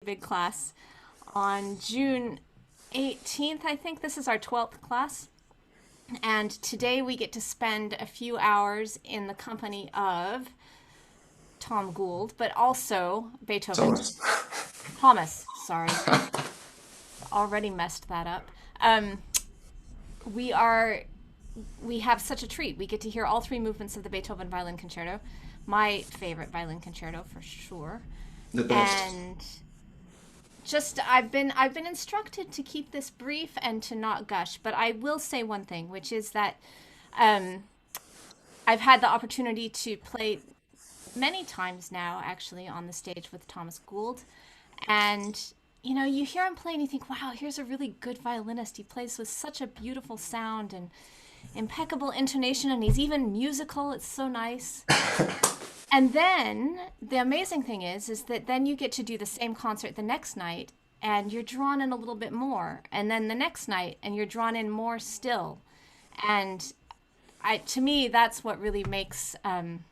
big class on June 18th. I think this is our 12th class. And today we get to spend a few hours in the company of Tom Gould, but also Beethoven. Thomas, sorry. Already messed that up. We have such a treat. We get to hear all three movements of the Beethoven Violin Concerto, my favorite violin concerto for sure. The best. And just I've been instructed to keep this brief and to not gush, but I will say one thing, which is that I've had the opportunity to play many times now, actually, on the stage with Thomas Gould, and you hear him play and you think, wow, here's a really good violinist. He plays with such a beautiful sound and impeccable intonation, and he's even musical. It's so nice. And then the amazing thing is that then you get to do the same concert the next night, and you're drawn in a little bit more, and then the next night, and you're drawn in more still. And to me, that's what really makes an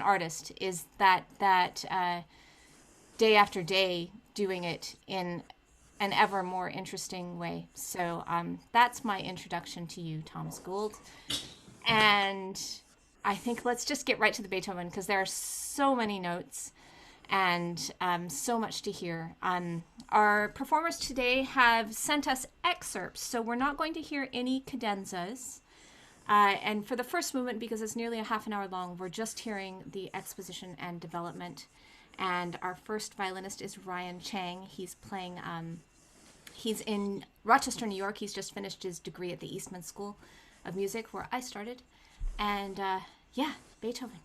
artist, is that day after day doing it in an ever more interesting way. So that's my introduction to you, Thomas Gould. And I think let's just get right to the Beethoven, because there are so many notes and so much to hear. Our performers today have sent us excerpts, so we're not going to hear any cadenzas. And for the first movement, because it's nearly a half an hour long, we're just hearing the exposition and development. And our first violinist is Cheng. He's playing, he's in Rochester, New York. He's just finished his degree at the Eastman School of Music, where I started. And yeah, Beethoven.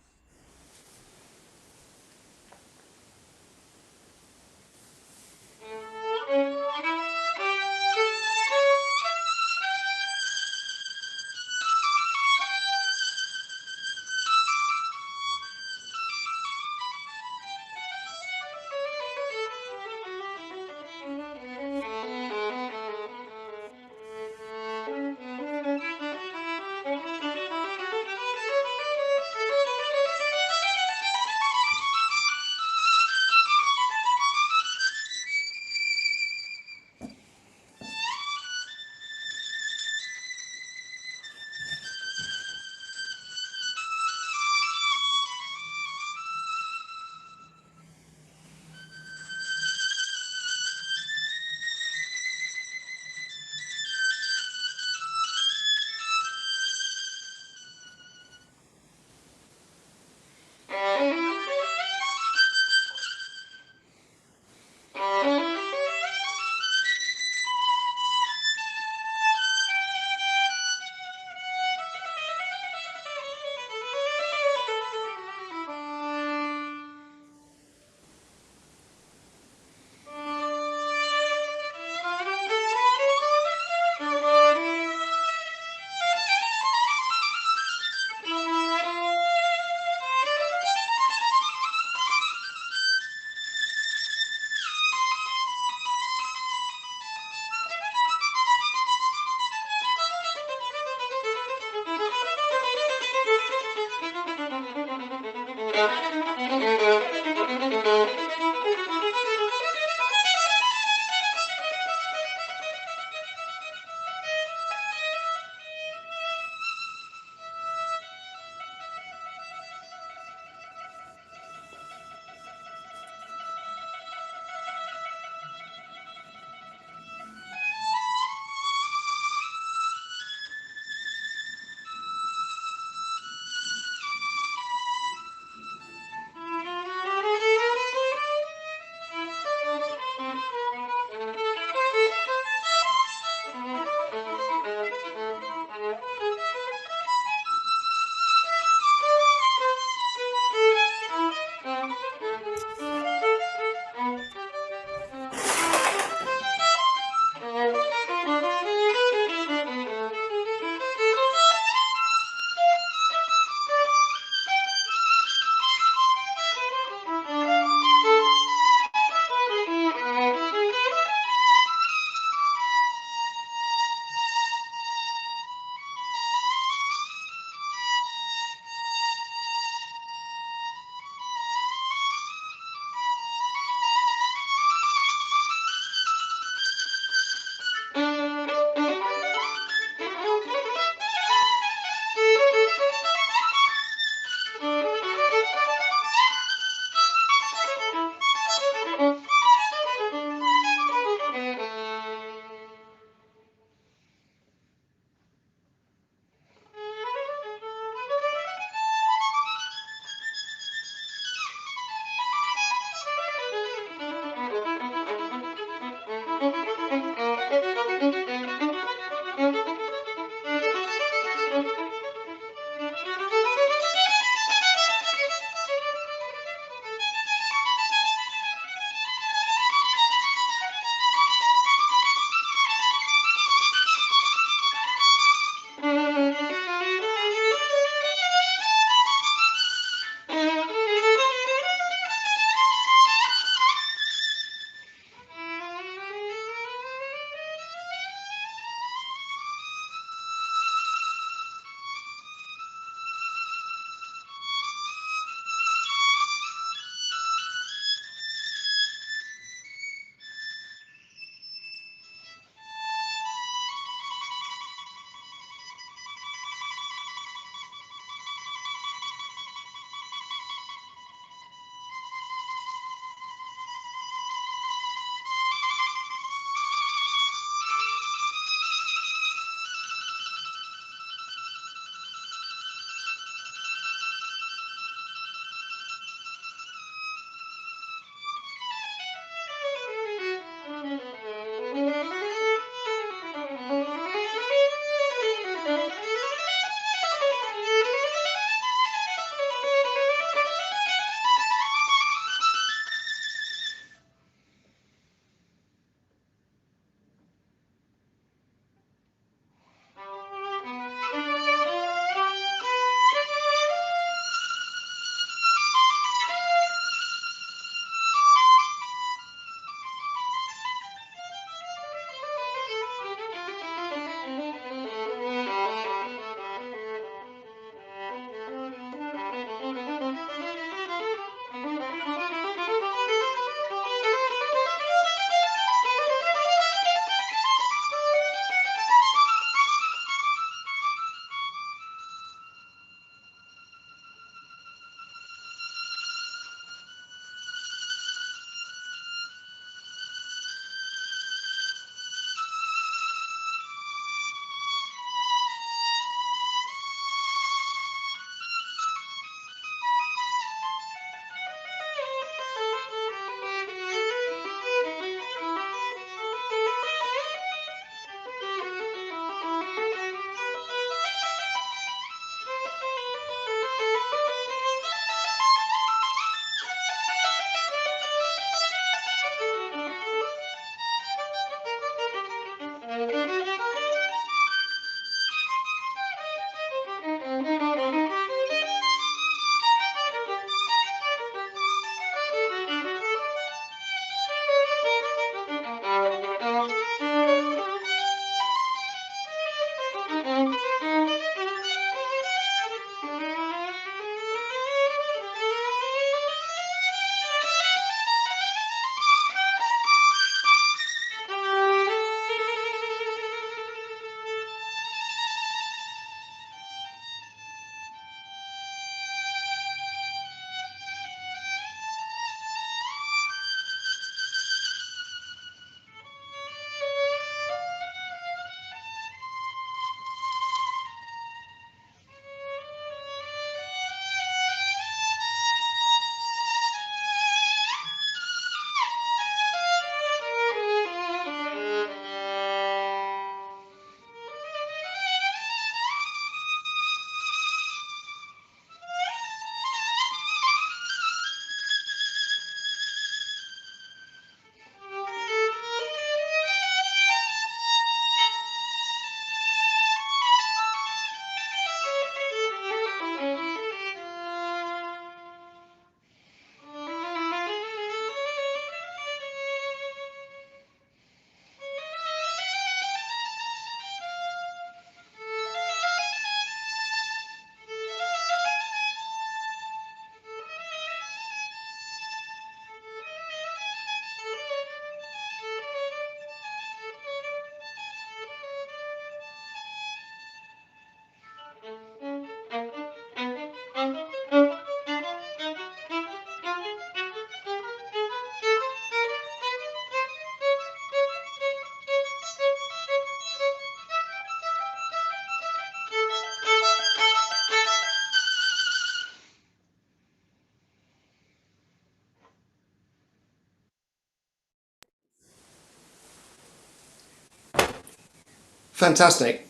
Fantastic.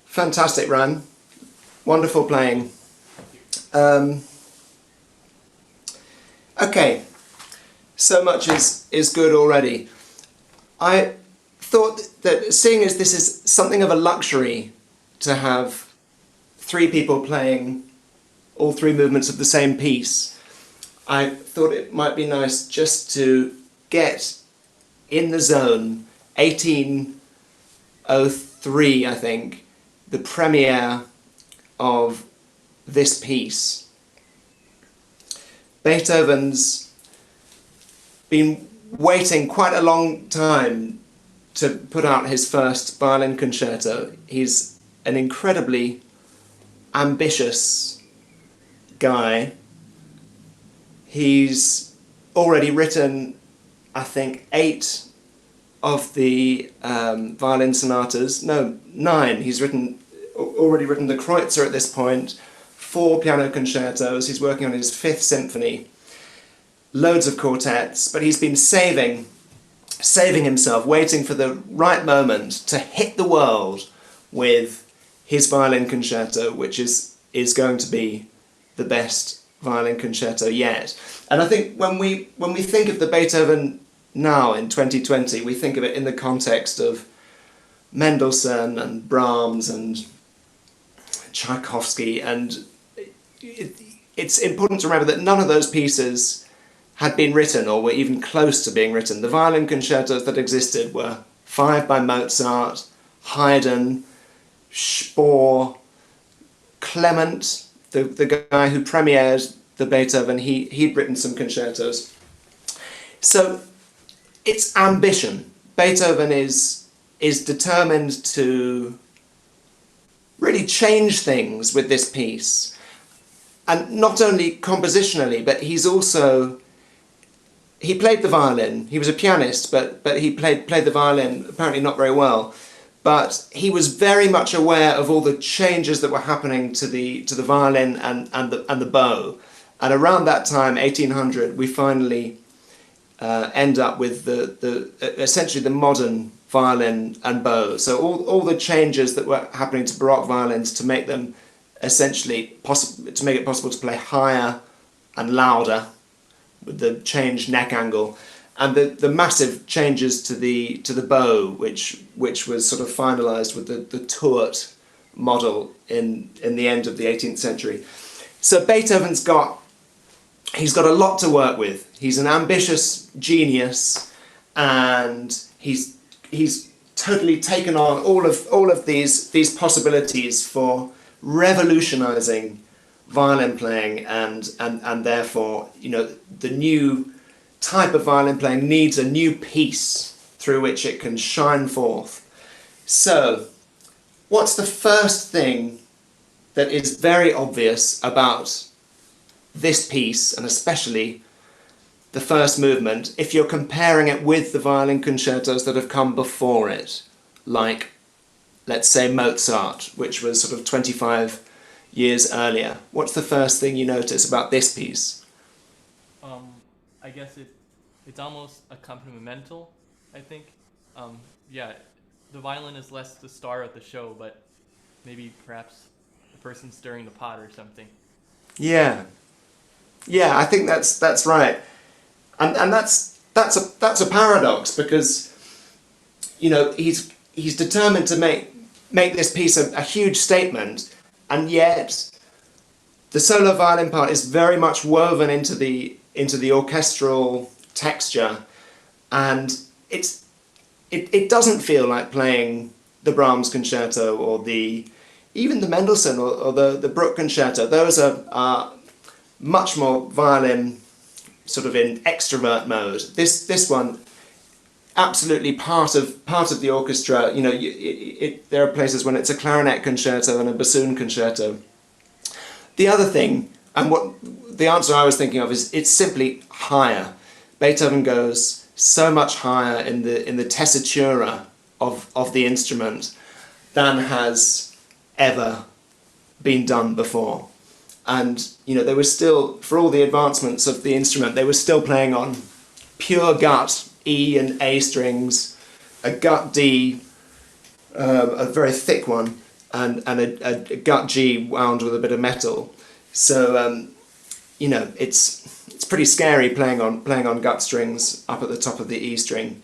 Fantastic, Ran. Wonderful playing. Okay, so much is good already. I thought that seeing as this is something of a luxury to have three people playing all three movements of the same piece, I thought it might be nice just to get in the zone 1803, I think, the premiere of this piece. Beethoven's been waiting quite a long time to put out his first violin concerto. He's an incredibly ambitious guy. He's already written, I think, 8 of the violin sonatas. No, 9. He's already written the Kreutzer at this point, 4 piano concertos. He's working on his 5th symphony, loads of quartets, but he's been saving himself, waiting for the right moment to hit the world with his violin concerto, which is going to be the best violin concerto yet. And I think when we think of the Beethoven now in 2020, we think of it in the context of Mendelssohn and Brahms and Tchaikovsky, and it's important to remember that none of those pieces had been written or were even close to being written. The violin concertos that existed were 5 by Mozart, Haydn, Spohr, Clement, the guy who premiered the Beethoven, he'd written some concertos. So it's ambition. Beethoven is determined to really change things with this piece. And not only compositionally, but he played the violin. He was a pianist, but he played the violin apparently not very well. But he was very much aware of all the changes that were happening to the violin and the bow. And around that time, 1800, we finally end up with essentially the modern violin and bow. So all the changes that were happening to Baroque violins to make them essentially to make it possible to play higher and louder with the changed neck angle, and the massive changes to the bow, which was sort of finalised with the Tourt model in the end of the 18th century. So Beethoven's got a lot to work with. He's an ambitious genius, and he's totally taken on all of these possibilities for revolutionising violin playing, and therefore, you know, the new type of violin playing needs a new piece through which it can shine forth. So, what's the first thing that is very obvious about this piece, and especially the first movement, if you're comparing it with the violin concertos that have come before it, like, let's say, Mozart, which was sort of 25 years earlier? What's the first thing you notice about this piece? I guess it's almost accompanimental, I think. Yeah, the violin is less the star of the show, but maybe perhaps the person stirring the pot or something. Yeah, I think that's right, and that's a paradox, because, you know, he's determined to make this piece a huge statement, and yet the solo violin part is very much woven into the orchestral texture, and it doesn't feel like playing the Brahms concerto or even the Mendelssohn or the Bruch concerto. Those are much more violin, sort of in extrovert mode. This one, absolutely part of the orchestra. You know, there are places when it's a clarinet concerto and a bassoon concerto. The other thing, and what the answer I was thinking of, is it's simply higher. Beethoven goes so much higher in the tessitura of the instrument than has ever been done before. And, you know, they were still, for all the advancements of the instrument, they were still playing on pure gut E and A strings, a gut D, a very thick one, and a gut G wound with a bit of metal. So you know, it's pretty scary playing on gut strings up at the top of the E string,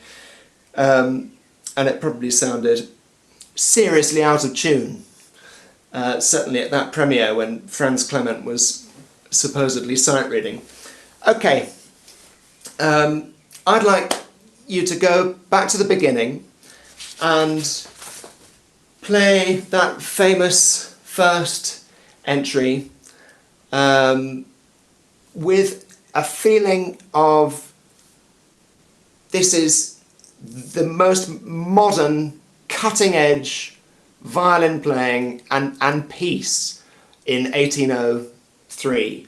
and it probably sounded seriously out of tune. Certainly at that premiere when Franz Clement was supposedly sight reading. Okay, I'd like you to go back to the beginning and play that famous first entry with a feeling of this is the most modern, cutting-edge violin playing and piece in 1803.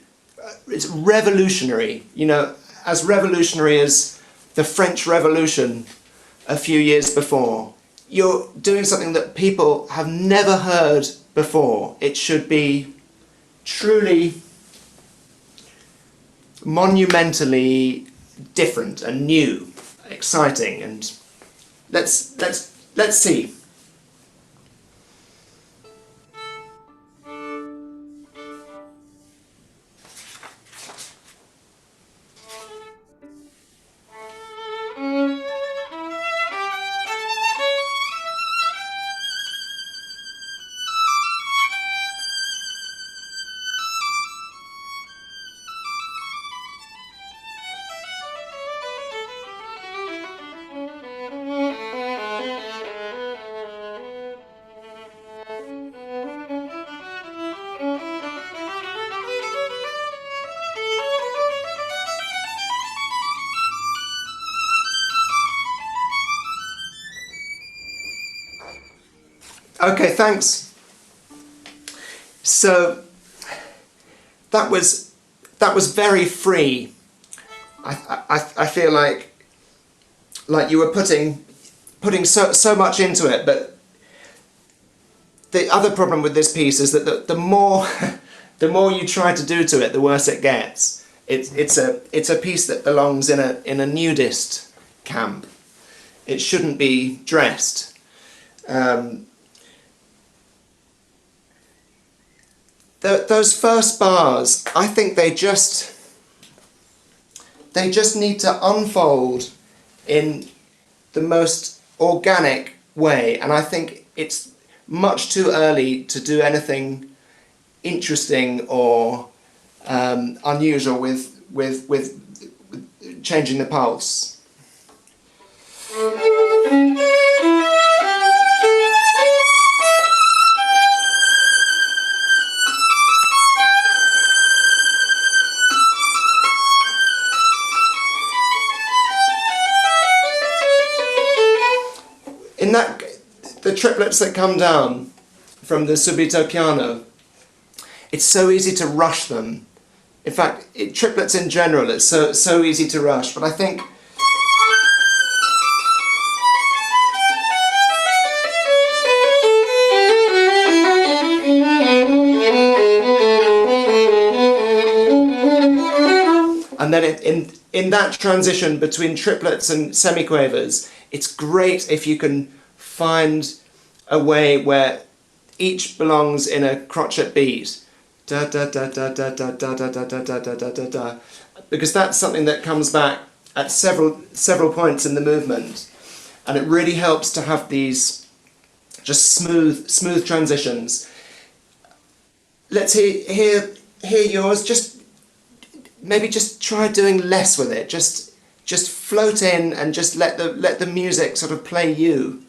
It's revolutionary, you know, as revolutionary as the French Revolution a few years before. You're doing something that people have never heard before. It should be truly monumentally different and new, exciting, and let's see. Okay, thanks. So that was very free. I feel like you were putting so much into it, but the other problem with this piece is that the more the more you try to do to it, the worse it gets. It's a piece that belongs in a nudist camp. It shouldn't be dressed. Those first bars, I think they just need to unfold in the most organic way, and I think it's much too early to do anything interesting or unusual with changing the pulse. In that, the triplets that come down from the subito piano, it's so easy to rush them. In fact, triplets in general, it's so easy to rush. But I think and then in that transition between triplets and semiquavers, it's great if you can find a way where each belongs in a crotchet beat. Da da da da da da da da da da da da da da, because that's something that comes back at several points in the movement, and it really helps to have these just smooth transitions. Let's hear yours. Just maybe just try doing less with it. Just float in and just let the music sort of play you.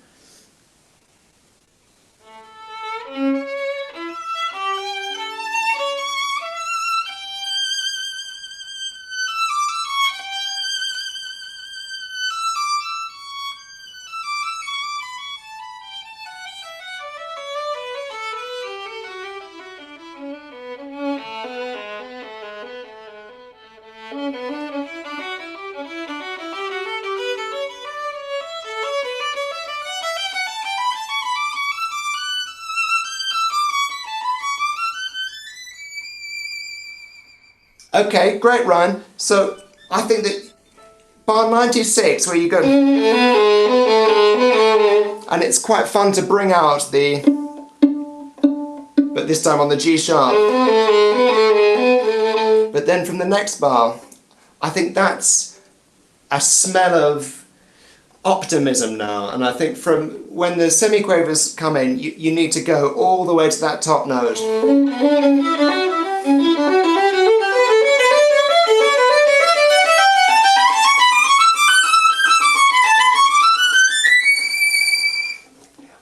Okay, great, Ryan. So I think that bar 96, where you go, and it's quite fun to bring out the, but this time on the G sharp. But then from the next bar, I think that's a smell of optimism now, and I think from when the semiquavers come in, you need to go all the way to that top note.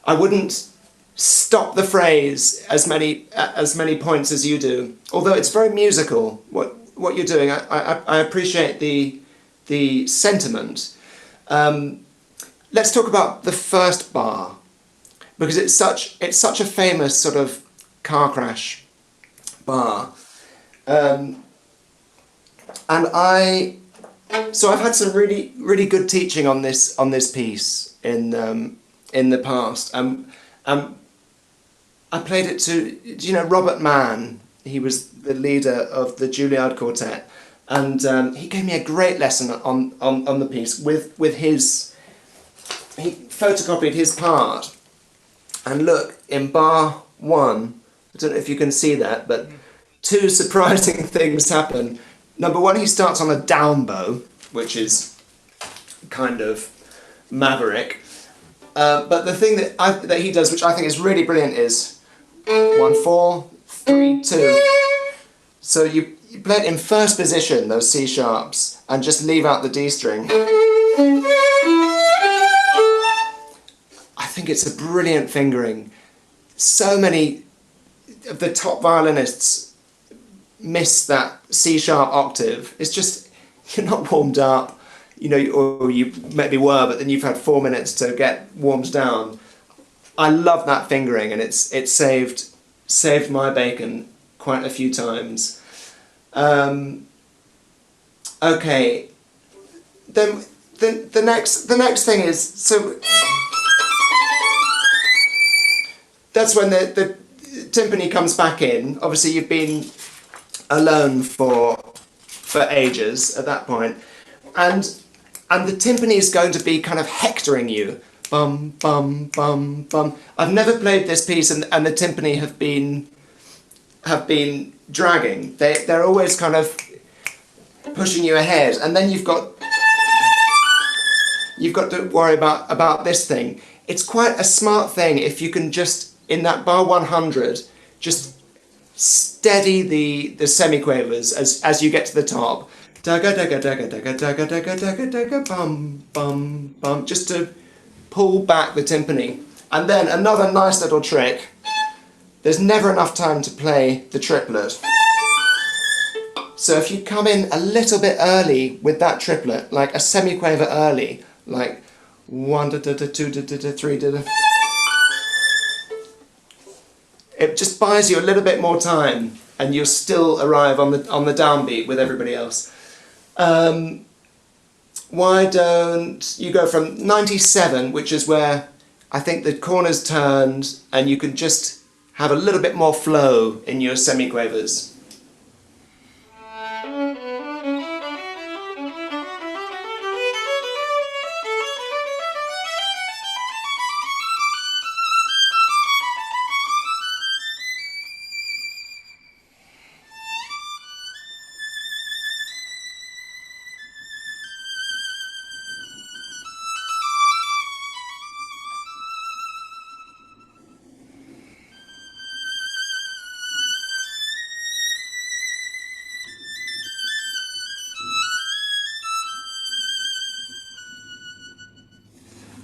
I wouldn't stop the phrase as many points as you do, although it's very musical what you're doing. I appreciate the sentiment. Let's talk about the first bar, because it's such a famous sort of car crash bar, and so I've had some really good teaching on this piece in the past. I played it to, do you know Robert Mann? He was the leader of the Juilliard Quartet, and he gave me a great lesson on the piece with his. He photocopied his part, and look, in bar 1, I don't know if you can see that, but 2 surprising things happen. Number 1, he starts on a down bow, which is kind of maverick. But the thing that he does, which I think is really brilliant, is 1 4 3 2. So you play it in first position, those C sharps, and just leave out the D string. I think it's a brilliant fingering. So many of the top violinists miss that C sharp octave. It's just, you're not warmed up, you know, or you maybe were, but then you've had 4 minutes to get warmed down. I love that fingering, and it's saved my bacon quite a few times. Okay, then the next thing is, so that's when the timpani comes back in. Obviously you've been alone for ages at that point, and the timpani is going to be kind of hectoring you. Bum bum bum bum. I've never played this piece and the timpani have been dragging. They're always kind of pushing you ahead, and then you've got to worry about this thing. It's quite a smart thing if you can just, in that bar 100, just steady the semiquavers as you get to the top. Daga daga daga daga daga daga daga daga bum bum bum, just to pull back the timpani. And then another nice little trick. There's never enough time to play the triplet. So if you come in a little bit early with that triplet, like a semiquaver early, like 1 da da da 2 da da da 3 da da, it just buys you a little bit more time, and you'll still arrive on the downbeat with everybody else. Why don't you go from 97, which is where I think the corner's turned, and you can just have a little bit more flow in your semiquavers.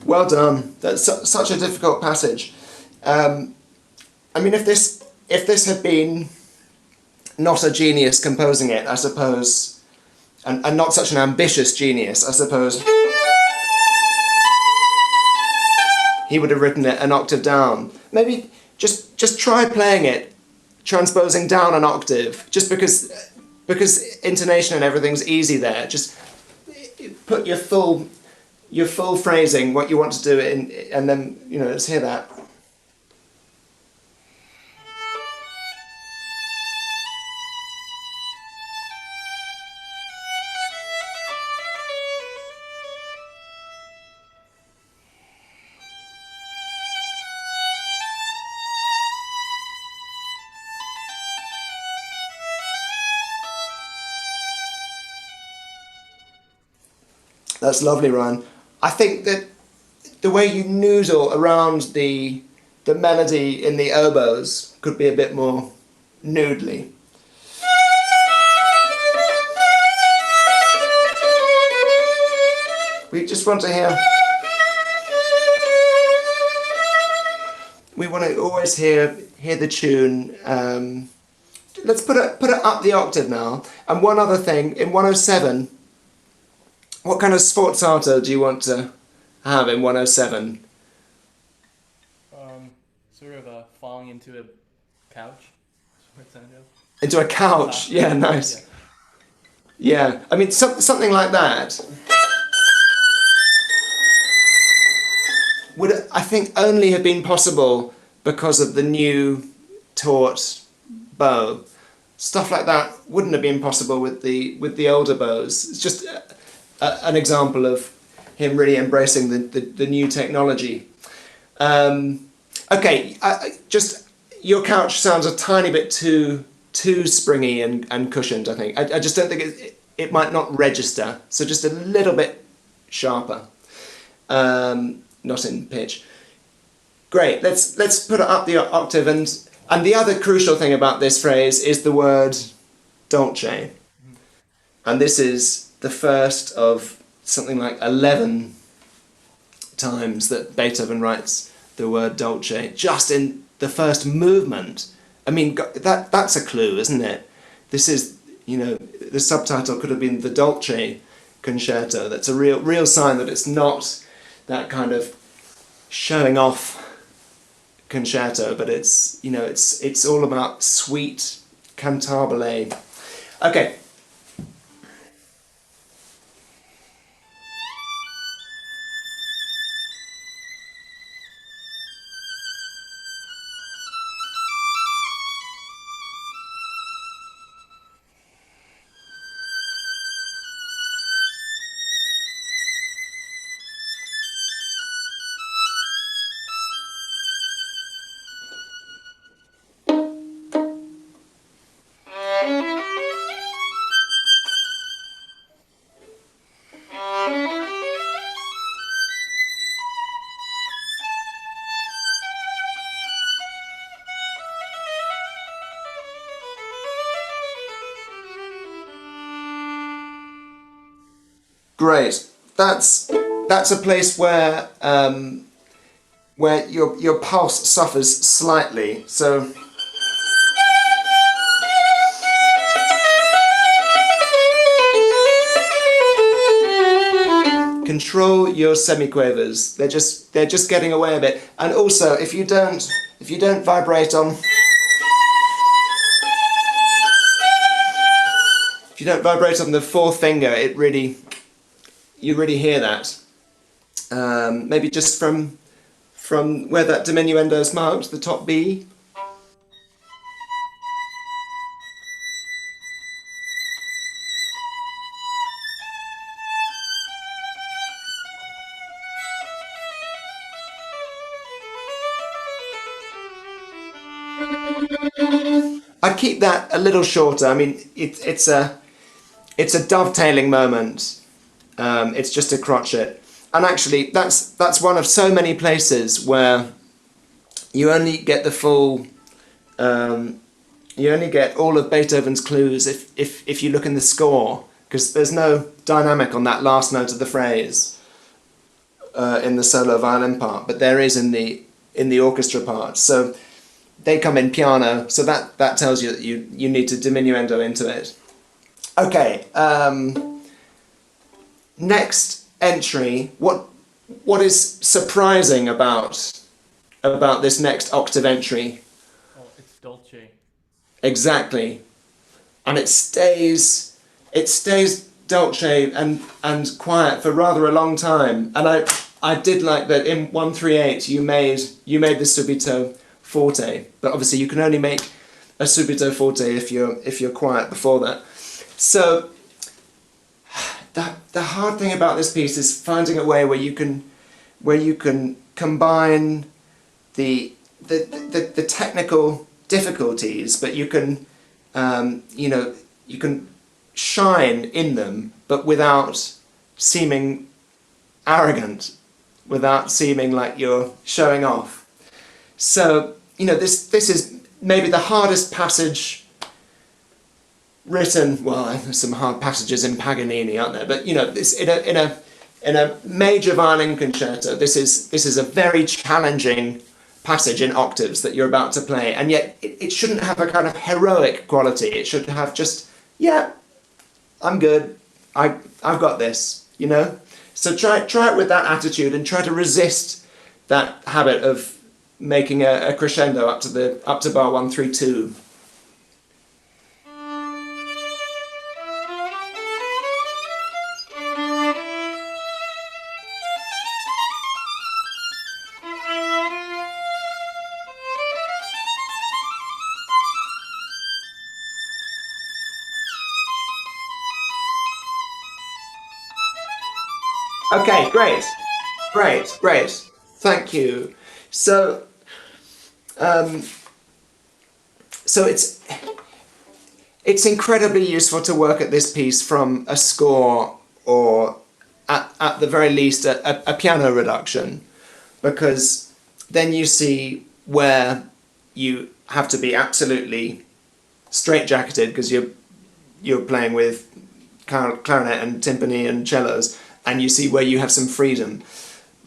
Well done. That's such a difficult passage. I mean, if this had been not a genius composing it, I suppose, and not such an ambitious genius, I suppose, he would have written it an octave down. Maybe just try playing it, transposing down an octave, just because intonation and everything's easy there. Just put your full phrasing, what you want to do, and then, you know, let's hear that. That's lovely, Ryan. I think that the way you noodle around the melody in the oboes could be a bit more noodly. We just want to hear. We want to always hear the tune. Let's put it up the octave now. And one other thing, in 107, what kind of sforzato do you want to have in 107? Sort of falling into a couch. Into a couch? Yeah, nice. Yeah, I mean, something like that would, I think, only have been possible because of the new taut bow. Stuff like that wouldn't have been possible with the older bows. It's just an example of him really embracing the new technology. Okay, just your couch sounds a tiny bit too springy and cushioned, I think. I just don't think it might not register, so just a little bit sharper, not in pitch. Great, let's put it up the octave, and the other crucial thing about this phrase is the word dolce. And this is the first of something like 11 times that Beethoven writes the word dolce, just in the first movement. I mean, that's a clue, isn't it? This is, the subtitle could have been the Dolce Concerto. That's a real sign that it's not that kind of showing off concerto, but it's all about sweet cantabile. Okay. Great. That's a place where your pulse suffers slightly. So control your semiquavers. They're just getting away a bit. And also, if you don't vibrate on the fourth finger, you really hear that. Maybe just from where that diminuendo is marked, the top B. I'd keep that a little shorter. I mean, it's a dovetailing moment. It's just a crotchet, and actually that's one of so many places where you only get the full, you only get all of Beethoven's clues if you look in the score, because there's no dynamic on that last note of the phrase in the solo violin part, but there is in the orchestra part. So they come in piano, so that tells you that you need to diminuendo into it. Okay. Next entry, what is surprising about this next octave entry? Oh, it's dolce. Exactly. And it stays dolce and quiet for rather a long time. And I did like that in 138 you made the subito forte, but obviously you can only make a subito forte if you're quiet before that. So the hard thing about this piece is finding a way where you can combine the technical difficulties, but you can you can shine in them, but without seeming arrogant without seeming like you're showing off. So, you know, this is maybe the hardest passage written. Well, there's some hard passages in Paganini, aren't there? But, you know, this in a major violin concerto, this is a very challenging passage in octaves that you're about to play, and yet it shouldn't have a kind of heroic quality. It should have just, yeah, I'm good, I've got this, you know? So try it with that attitude, and try to resist that habit of making a crescendo up to bar 132. Okay, great. Thank you. So, so it's incredibly useful to work at this piece from a score, or at the very least a piano reduction, because then you see where you have to be absolutely straitjacketed because you're playing with clarinet and timpani and cellos, and you see where you have some freedom.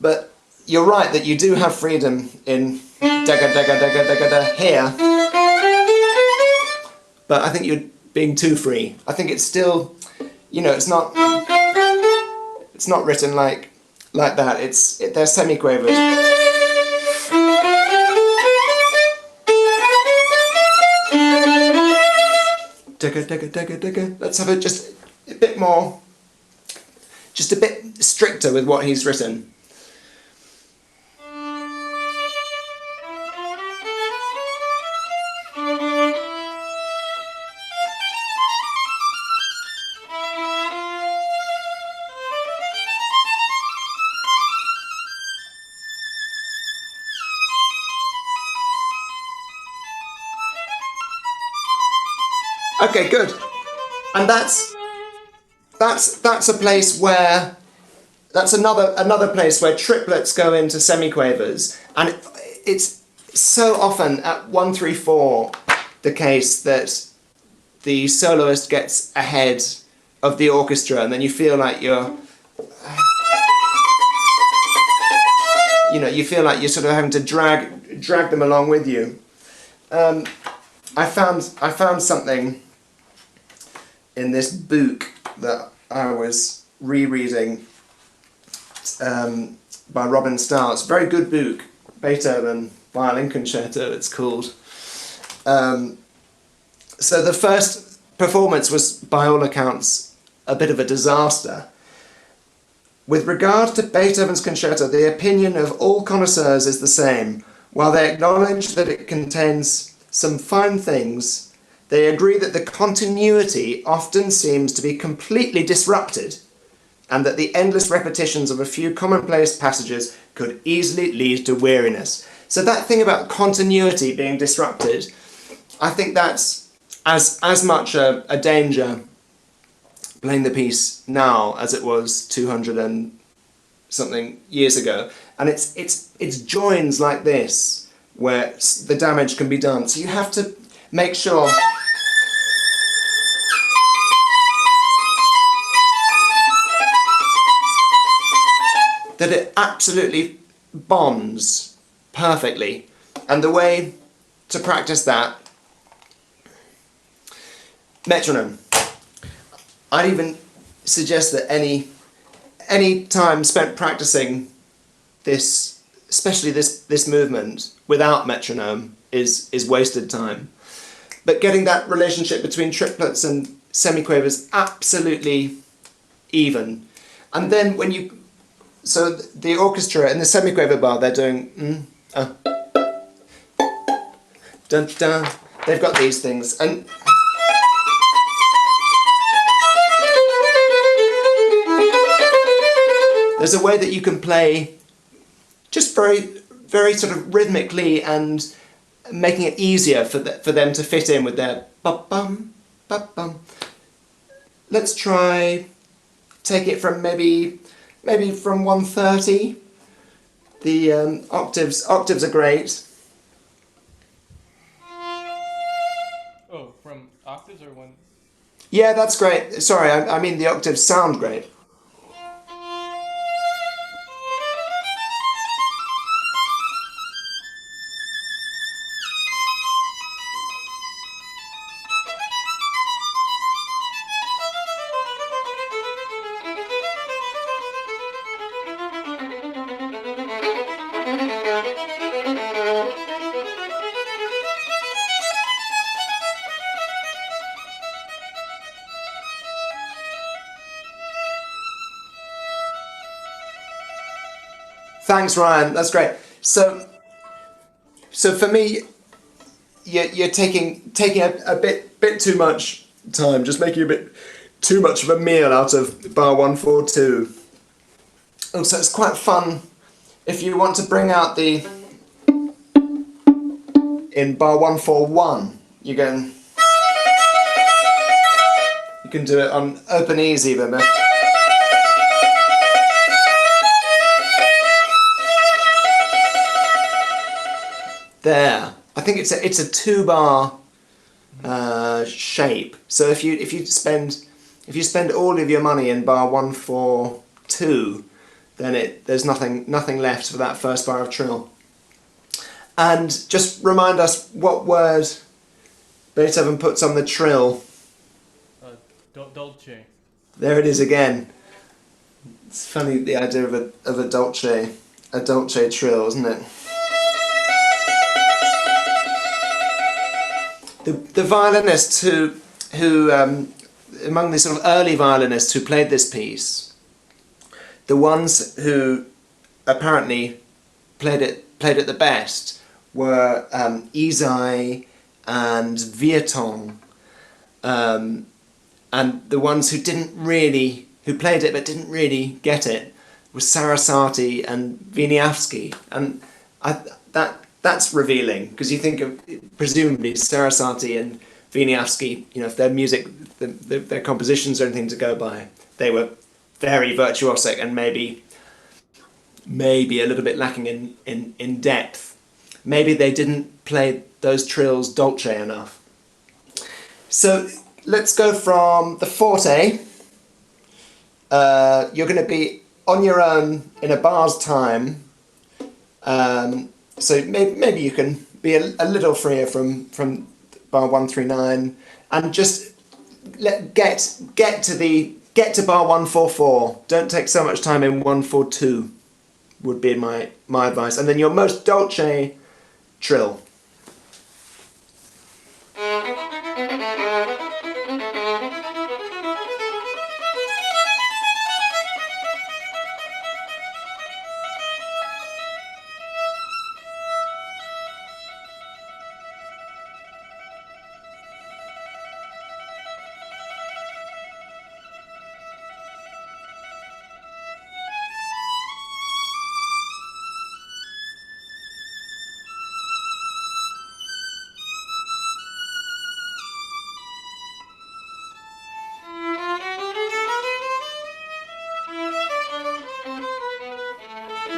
But you're right that you do have freedom in dega dega dega dega da here, but I think you're being too free. I think it's still, you know, it's not written like that. They're semiquavers. Dega dega dega dega. Let's have it just a bit more, just a bit stricter with what he's written. Okay, good. And that's a place where, that's another place where triplets go into semiquavers, and it's so often at 1-3-4 the case that the soloist gets ahead of the orchestra, and then you feel like you're sort of having to drag them along with you. I found something in this book that I was rereading by Robin Starks. Very good book, Beethoven Violin Concerto it's called. So the first performance was, by all accounts, a bit of a disaster. With regard to Beethoven's concerto, the opinion of all connoisseurs is the same. While they acknowledge that it contains some fine things, they agree that the continuity often seems to be completely disrupted, and that the endless repetitions of a few commonplace passages could easily lead to weariness. So that thing about continuity being disrupted, I think that's as much a danger playing the piece now as it was 200 and something years ago. And it's joins like this where the damage can be done. So you have to make sure that it absolutely bonds perfectly. And the way to practice that, metronome. I'd even suggest that any time spent practicing this, especially this movement, without metronome is wasted time. But getting that relationship between triplets and semiquavers absolutely even. And then when you, so the orchestra in the semiquaver bar, they're doing dun dun. They've got these things, and there's a way that you can play just very, very sort of rhythmically and making it easier for them to fit in with their ba-bum, ba-bum. Let's try take it from maybe maybe from 130. The octaves are great. Oh, from octaves or one? Yeah, that's great. Sorry, I mean the octaves sound great. Thanks, Ryan. That's great. So for me, you're taking a bit too much time, just making a bit too much of a meal out of bar 142. Also, it's quite fun if you want to bring out the in bar 141. You can do it on open easy, remember? There. I think it's a 2-bar shape. So if you spend all of your money in bar 142, then there's nothing left for that first bar of trill. And just remind us what word Beethoven puts on the trill. Dolce. There it is again. It's funny, the idea of a dolce trill, isn't it? The violinists who among the sort of early violinists who played this piece, the ones who apparently played it the best were Isai and Vieuxtemps, and the ones who played it but didn't really get it was Sarasate and Wieniawski, and that's revealing, because you think of presumably Sarasate and Wieniawski, if their music, their compositions are anything to go by, they were very virtuosic and maybe a little bit lacking in depth. Maybe they didn't play those trills dolce enough. So let's go from the forte. You're going to be on your own in a bar's time. So maybe you can be a little freer from bar 139 and just get to bar 144. Don't take so much time in 142 would be my advice. And then your most dolce trill.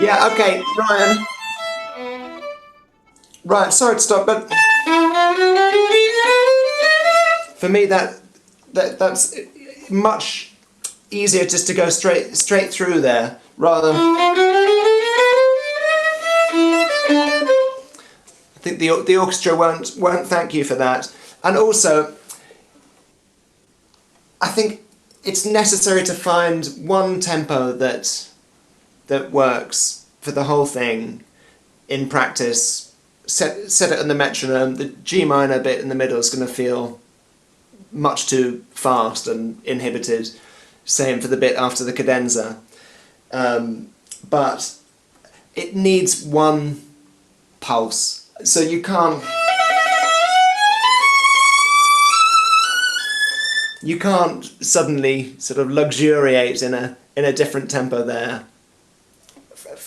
Yeah, okay, Ryan. Right, sorry to stop, but for me that's much easier just to go straight through there rather than. I think the orchestra won't thank you for that, and also I think it's necessary to find one tempo that works for the whole thing in practice. Set it on the metronome. The G minor bit in the middle is going to feel much too fast and inhibited. Same for the bit after the cadenza. But it needs one pulse. So you can't suddenly sort of luxuriate in a different tempo there.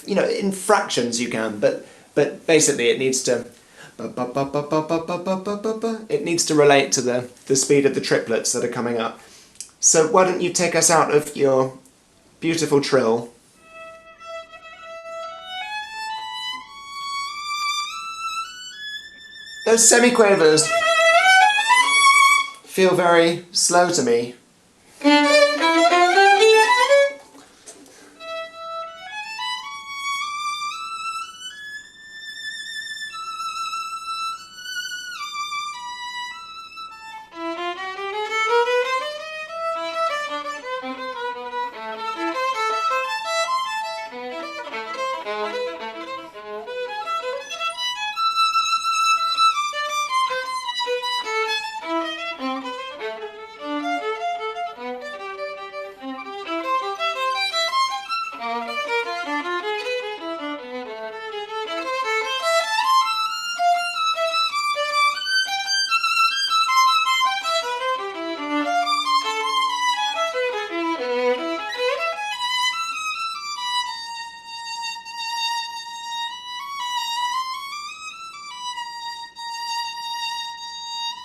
In fractions you can, but basically it needs to relate to the speed of the triplets that are coming up. So why don't you take us out of your beautiful trill? those semiquavers feel very slow to me.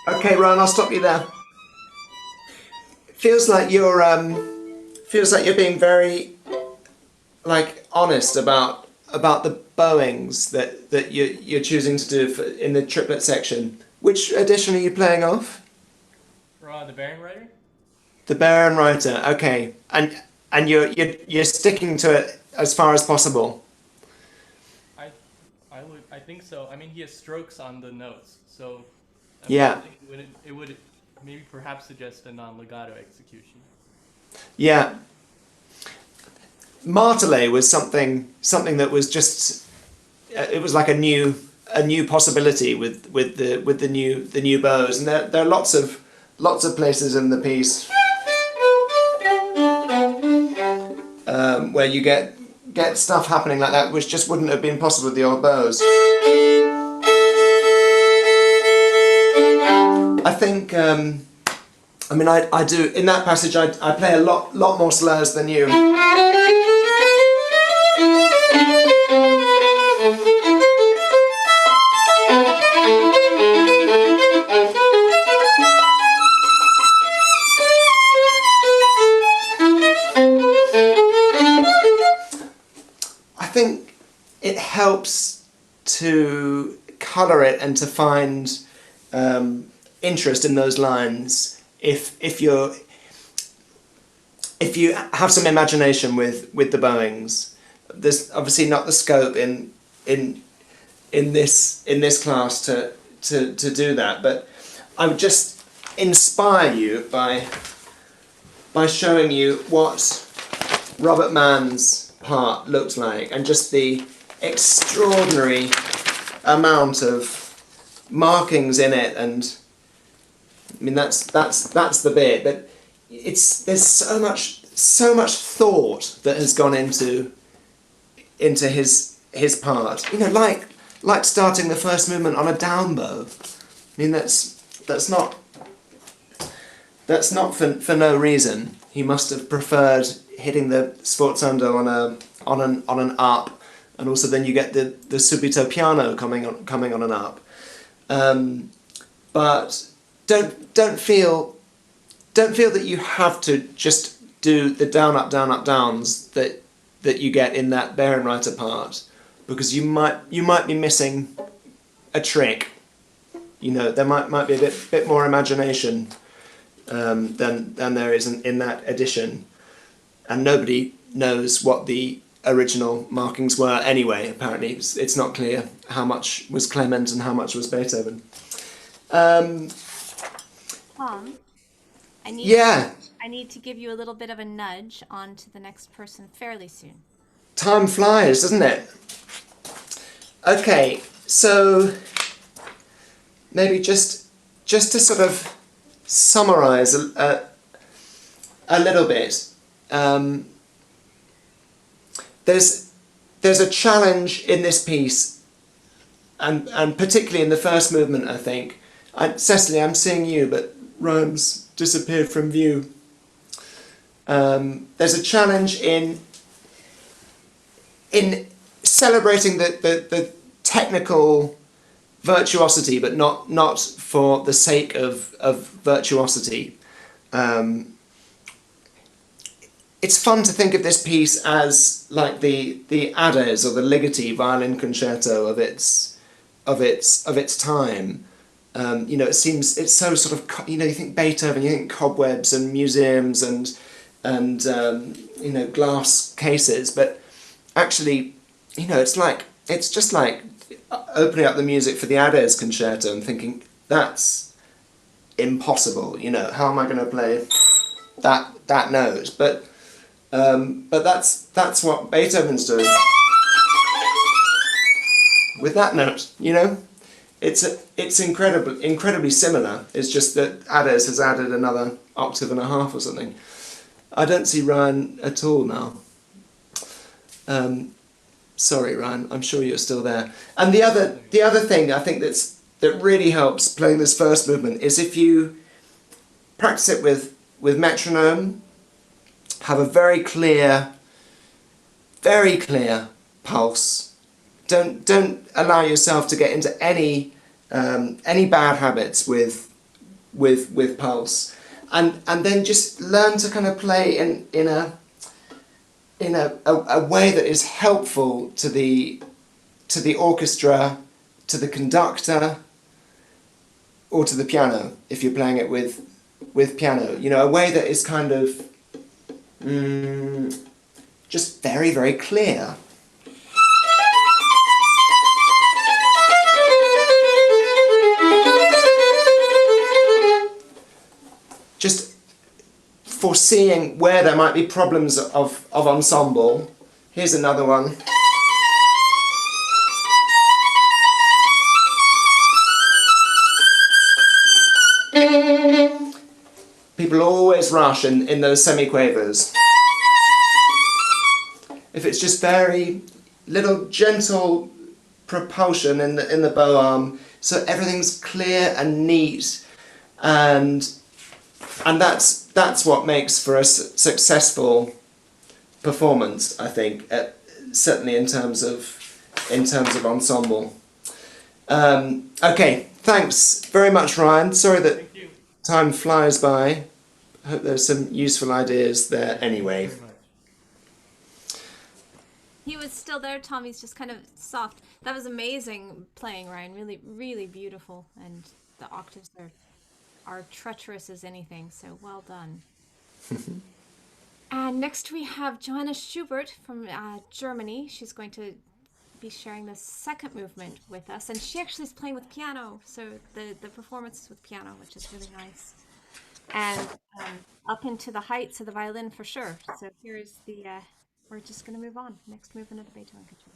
Okay, Ryan, I'll stop you there. Feels like you're being very honest about the bowings that you're choosing to do in the triplet section. Which edition are you playing off? The Baron Writer? The Baron Writer. Okay, and you're sticking to it as far as possible. I think so. I mean, he has strokes on the notes, so Yeah. I think it would maybe perhaps suggest a non-legato execution. Yeah. Martelé was something that was just it was like a new possibility with the new bows, and there are lots of places in the piece where you get stuff happening like that which just wouldn't have been possible with the old bows. I think I do in that passage. I play a lot more slurs than you. I think it helps to colour it and to find interest in those lines if you have some imagination with the bowings. There's obviously not the scope in this class to do that, but I would just inspire you by showing you what Robert Mann's part looked like, and just the extraordinary amount of markings in it. And I mean that's the bit, but there's so much thought that has gone into his part. You know, like starting the first movement on a down bow. I mean that's not for no reason. He must have preferred hitting the sforzando on an up, and also then you get the subito piano coming on an up. But don't feel that you have to just do the down up downs that you get in that Bärenreiter part, because you might be missing a trick. You know, there might be a bit more imagination than there is in that edition, and nobody knows what the original markings were anyway. Apparently it's not clear how much was Clement and how much was Beethoven. Tom, I need to give you a little bit of a nudge on to the next person fairly soon. Time flies, doesn't it? Okay, so maybe just to sort of summarise a little bit. There's a challenge in this piece, and particularly in the first movement, I think. Cecily, I'm seeing you, but Ryan's disappeared from view. There's a challenge in celebrating the technical virtuosity, but not for the sake of virtuosity. It's fun to think of this piece as like the Adès or the Ligeti violin concerto of its time, You know, it's so sort of, you know, you think Beethoven, you think cobwebs and museums and you know, glass cases, but actually, you know, it's just like opening up the music for the Adès concerto and thinking, that's impossible, you know, how am I going to play that note? But that's what Beethoven's doing with that note, you know. It's incredibly similar. It's just that Adès has added another octave and a half or something. I don't see Ryan at all now. Sorry, Ryan. I'm sure you're still there. And the other thing I think that really helps playing this first movement is if you practice it with metronome, have a very clear pulse. Don't allow yourself to get into any bad habits with pulse, and then just learn to kind of play in a way that is helpful to the orchestra, to the conductor, or to the piano if you're playing it with piano. You know, a way that is kind of just very, very clear. Just foreseeing where there might be problems of ensemble. Here's another one. People always rush in those semiquavers. If it's just very little gentle propulsion in the bow arm, so everything's clear and neat, and that's what makes for a successful performance, I think, certainly in terms of ensemble. Okay, thanks very much, Ryan. Sorry that time flies by. I hope there's some useful ideas there anyway. He was still there, Tom. He's just kind of soft. That was amazing playing, Ryan. Really, really beautiful. And the octaves are treacherous as anything, so well done. And next we have Johanna Schubert from Germany. She's going to be sharing the second movement with us, and she actually is playing with piano, so the performance is with piano, which is really nice. And up into the heights of the violin for sure. So here's we're just going to move on. Next movement of the Beethoven Concerto.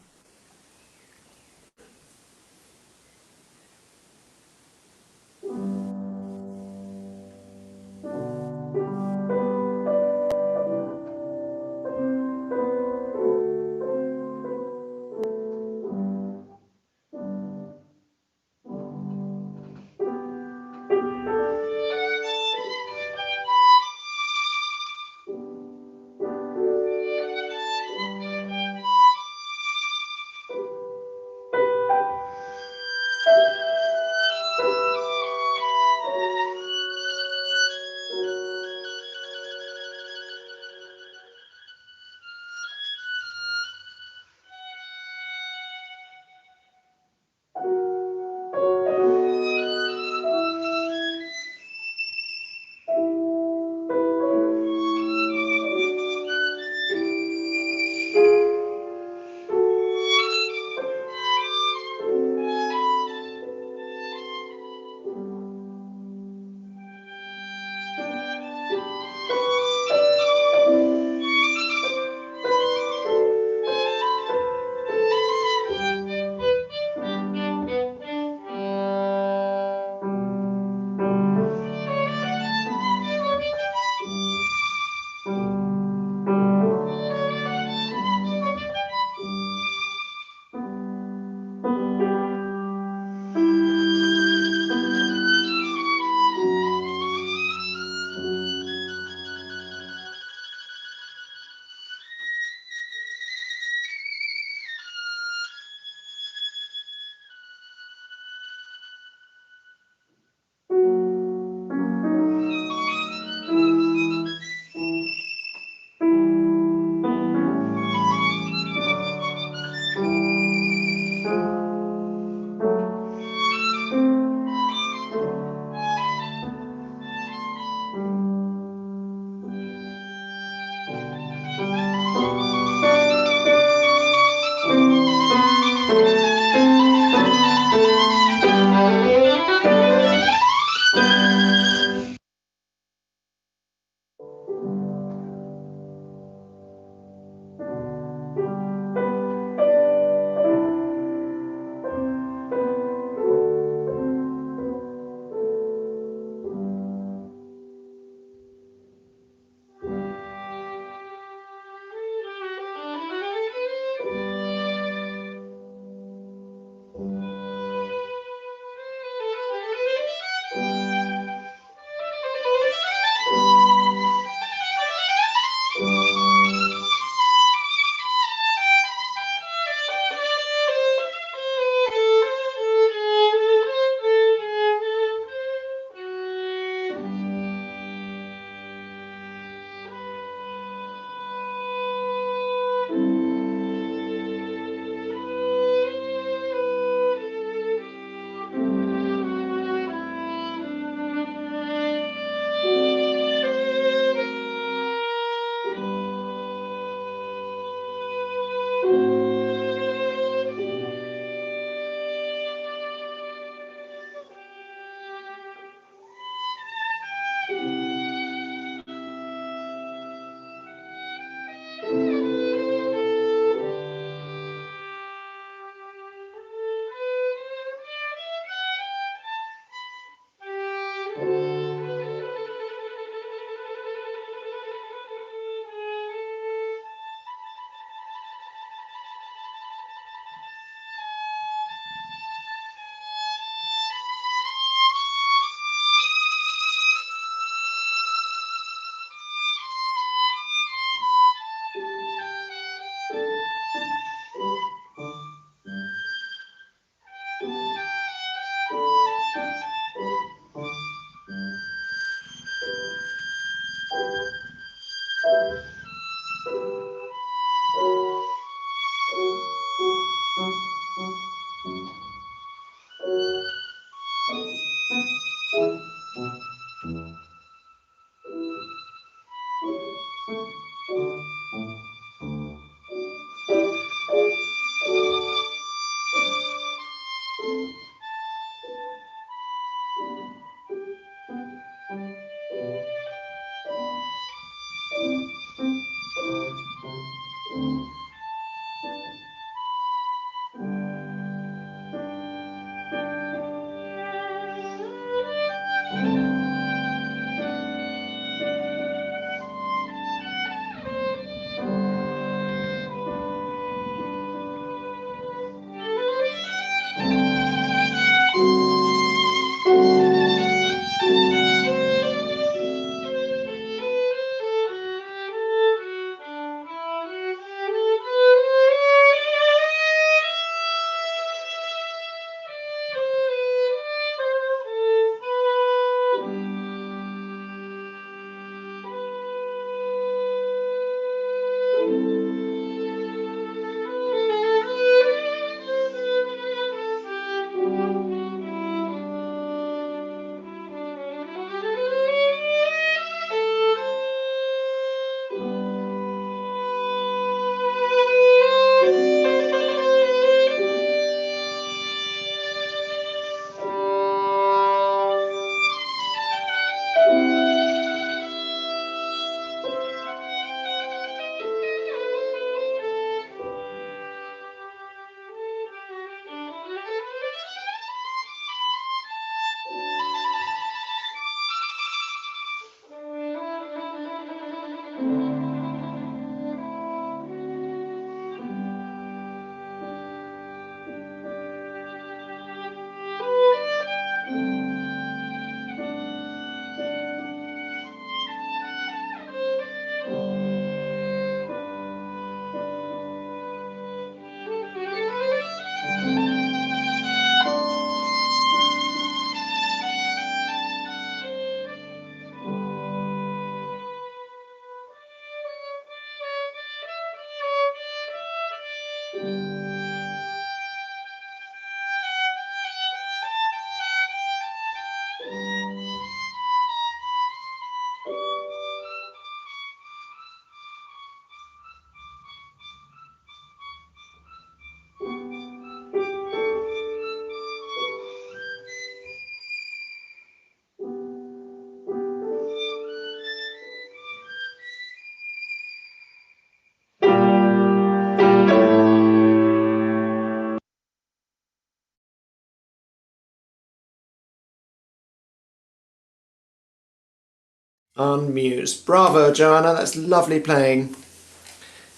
unmute. Bravo, Johanna, that's lovely playing.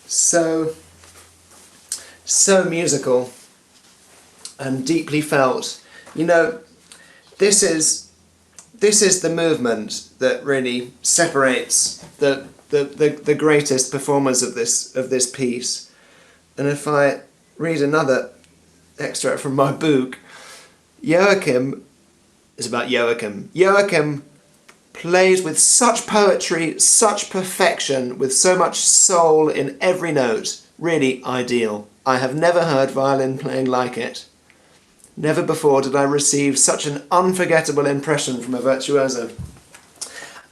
So musical and deeply felt. You know, this is the movement that really separates the greatest performers of this piece. And if I read another extract from my book, Joachim is about Joachim. Joachim plays with such poetry, such perfection, with so much soul in every note. Really ideal. I have never heard violin playing like it. Never before did I receive such an unforgettable impression from a virtuoso.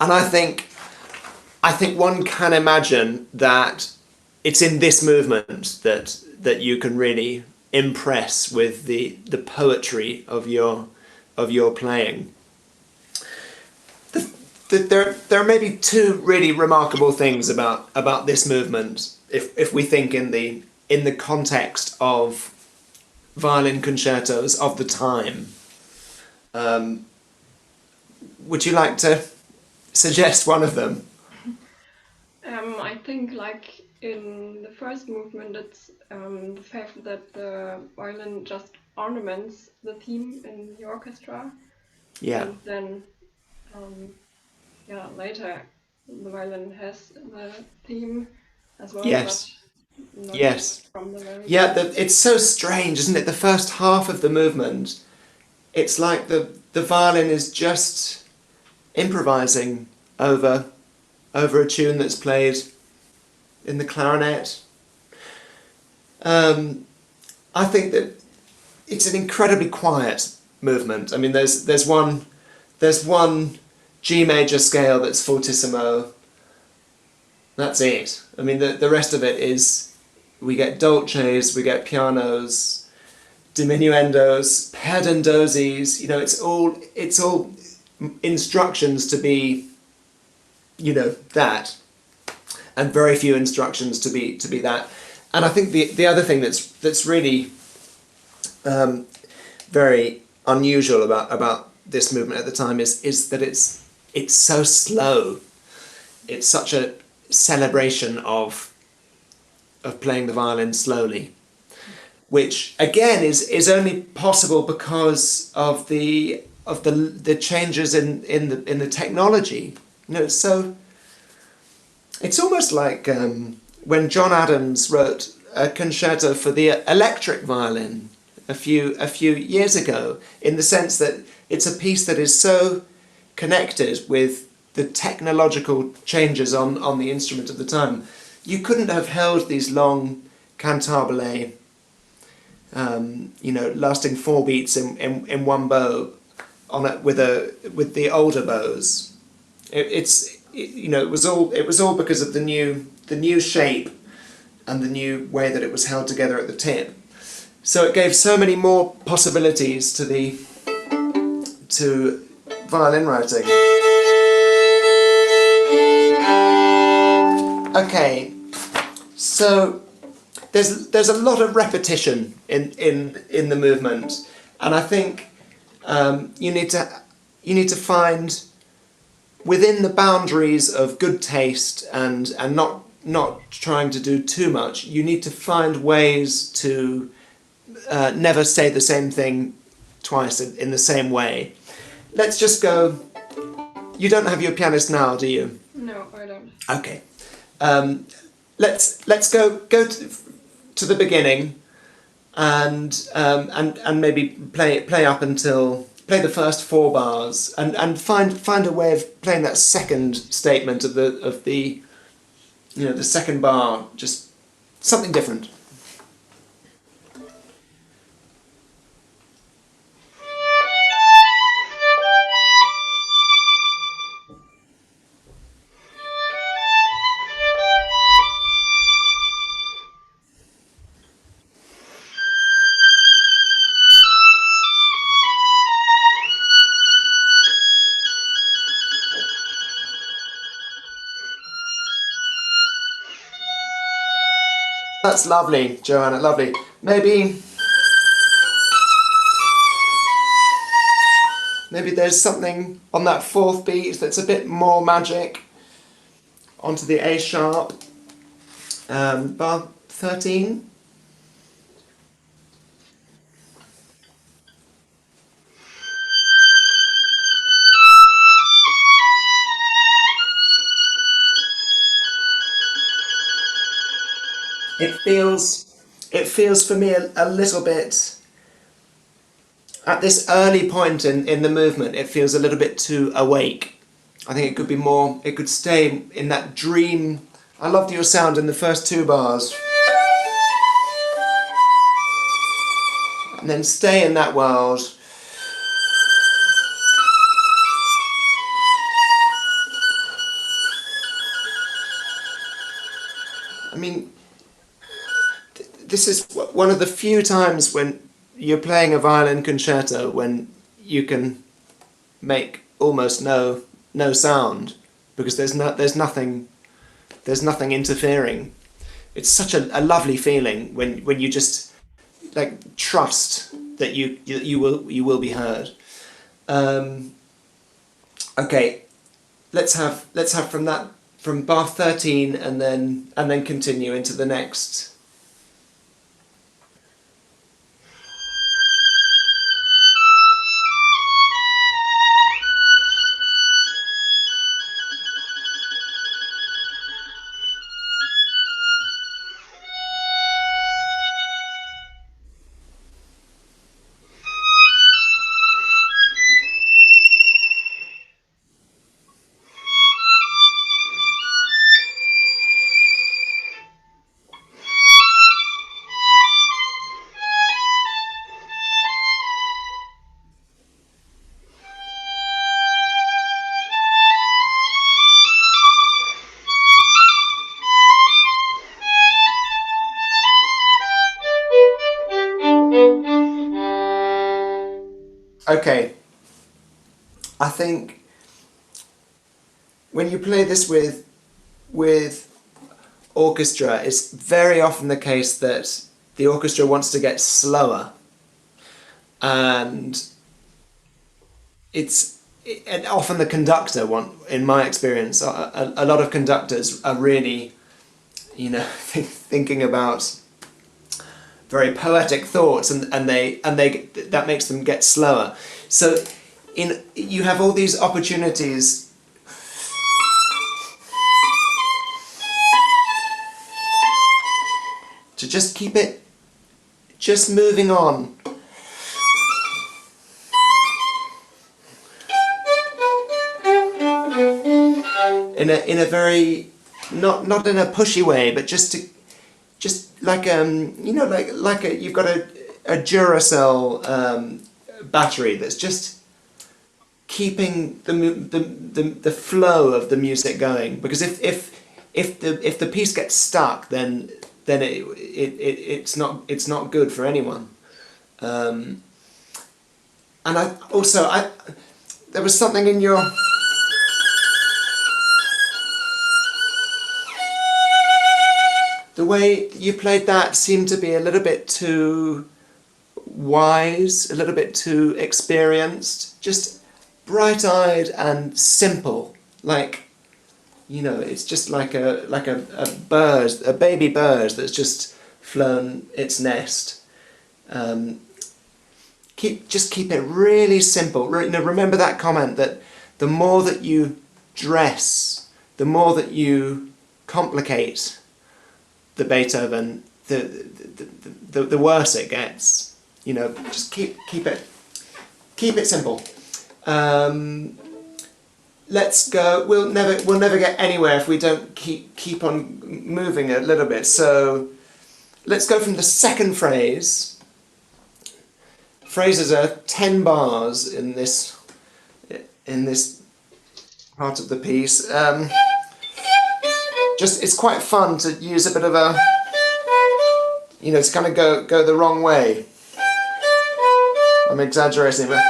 And I think one can imagine that it's in this movement that you can really impress with the poetry of your playing. There are maybe two really remarkable things about this movement, if we think in the context of violin concertos of the time. Would you like to suggest one of them? I think, like in the first movement, it's the fact that the violin just ornaments the theme in the orchestra. Yeah. And then, later the violin has the theme as well. Yes. But not Yes. from the very Yeah, it's so strange, isn't it? The first half of the movement, it's like the violin is just improvising over a tune that's played in the clarinet. I think that it's an incredibly quiet movement. I mean, there's one G major scale that's fortissimo. That's it. I mean, the rest of it is, we get dolces, we get pianos, diminuendos, pedandoses. You know, it's all instructions to be, you know, that, and very few instructions to be that. And I think the other thing that's really very unusual about this movement at the time is that it's so slow. It's such a celebration of playing the violin slowly, which again is only possible because of the changes in the technology. You know, it's almost like when John Adams wrote a concerto for the electric violin a few years ago, in the sense that it's a piece that is so connected with the technological changes on the instrument at the time. You couldn't have held these long cantabile, lasting 4 beats in one bow on it with the older bows. It was all because of the new shape and the new way that it was held together at the tip. So it gave so many more possibilities to violin writing. Okay, so there's a lot of repetition in the movement, and I think you need to find, within the boundaries of good taste and not trying to do too much, you need to find ways to never say the same thing twice in the same way. Let's just go. You don't have your pianist now, do you? No, I don't. Okay. Let's go to the beginning and maybe play up until play the first 4 bars and find a way of playing that second statement of the the second bar, just something different. That's lovely, Johanna, lovely. Maybe Maybe there's something on that fourth beat that's a bit more magic. Onto the A sharp, bar 13. It feels for me a little bit, at this early point in the movement, it feels a little bit too awake. I think it could be more, it could stay in that dream. I loved your sound in the first two bars. And then stay in that world. I mean, this is one of the few times when you're playing a violin concerto when you can make almost no sound, because there's nothing interfering. It's such a lovely feeling when you just like trust that you will be heard. Okay, let's have from bar 13 and then continue into the next. Okay, I think when you play this with orchestra, it's very often the case that the orchestra wants to get slower, and and often the conductor in my experience, a lot of conductors are really, thinking about very poetic thoughts, and they that makes them get slower. So you have all these opportunities to just keep it just moving on. In a very not in a pushy way, but just like you've got a Duracell battery that's just keeping the flow of the music going. Because if the piece gets stuck, then it's not good for anyone. And there was something in your. The way you played that seemed to be a little bit too wise, a little bit too experienced, just bright-eyed and simple. Like, it's just like a bird, a baby bird that's just flown its nest. Keep it really simple. Remember that comment that the more that you dress, the more that you complicate the Beethoven, the worse it gets. Just keep it simple. Let's go. We'll never get anywhere if we don't keep on moving a little bit. So let's go from the second phrase. Phrases are 10 bars in this part of the piece. It's quite fun to use a bit of a, to kind of go the wrong way. I'm exaggerating, but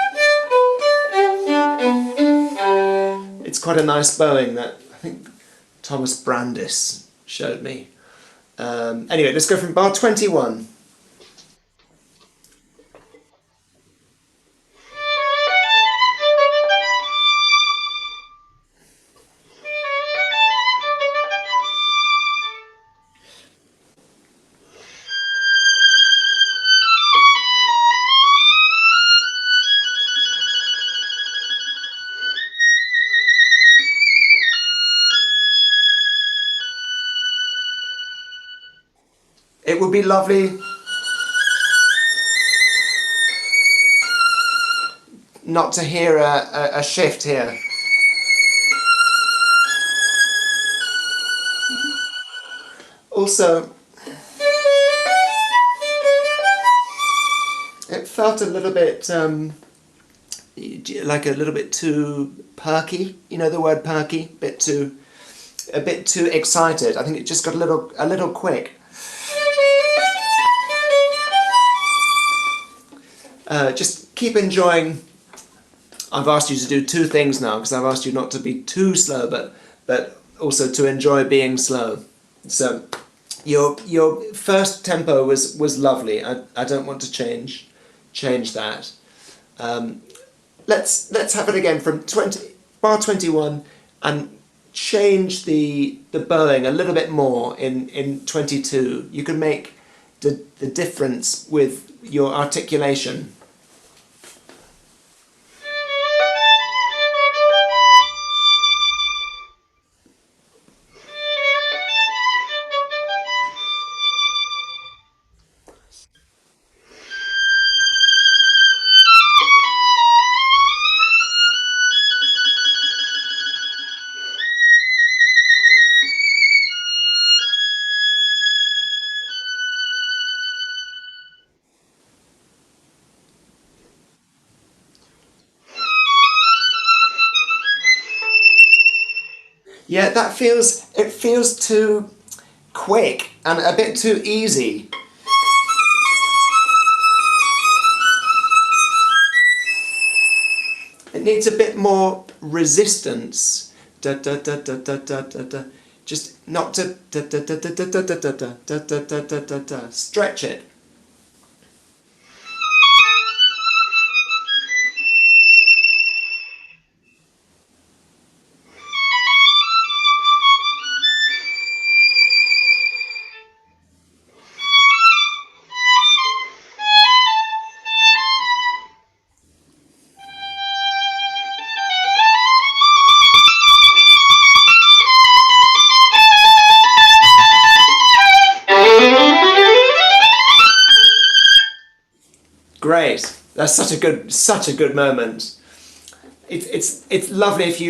it's quite a nice bowing that I think Thomas Brandis showed me. Anyway, let's go from bar 21. it would be lovely not to hear a shift here. Also, it felt a little bit like a little bit too perky. You know the word perky? A bit too excited. I think it just got a little quick. Just keep enjoying. I've asked you to do two things now, because I've asked you not to be too slow, but also to enjoy being slow. So your first tempo was lovely. I don't want to change that. Let's have it again from bar 21 and change the bowing a little bit more in 22. You can make the difference with your articulation. Yeah, it feels too quick and a bit too easy. It needs a bit more resistance. Da da da da da da da da. Just not to da da da da da da da da da da da da da da. Stretch it. Great. That's such a good moment. It's lovely if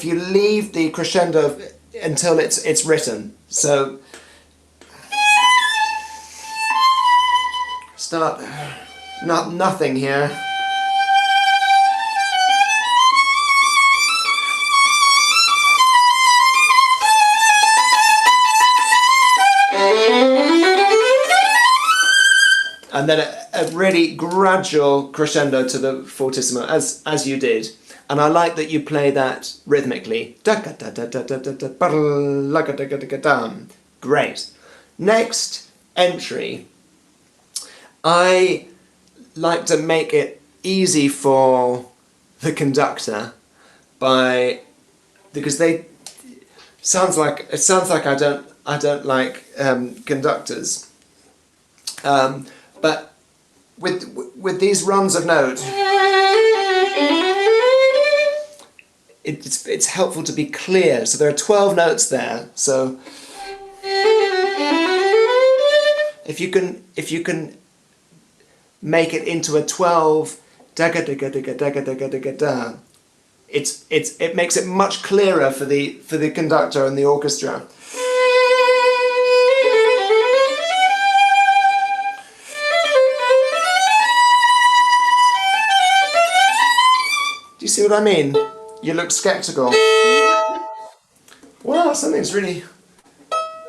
you leave the crescendo until it's written. So start nothing here. And then a really gradual crescendo to the fortissimo, as you did. And I like that you play that rhythmically. Great. Next entry. I like to make it easy for the conductor because it sounds like I don't like conductors. But with these runs of note, it's helpful to be clear. So there are 12 notes there. So if you can make it into a 12 daga daga daga daga daga daga da, it makes it much clearer for the conductor and the orchestra. Do you see what I mean? You look sceptical. Wow, something's really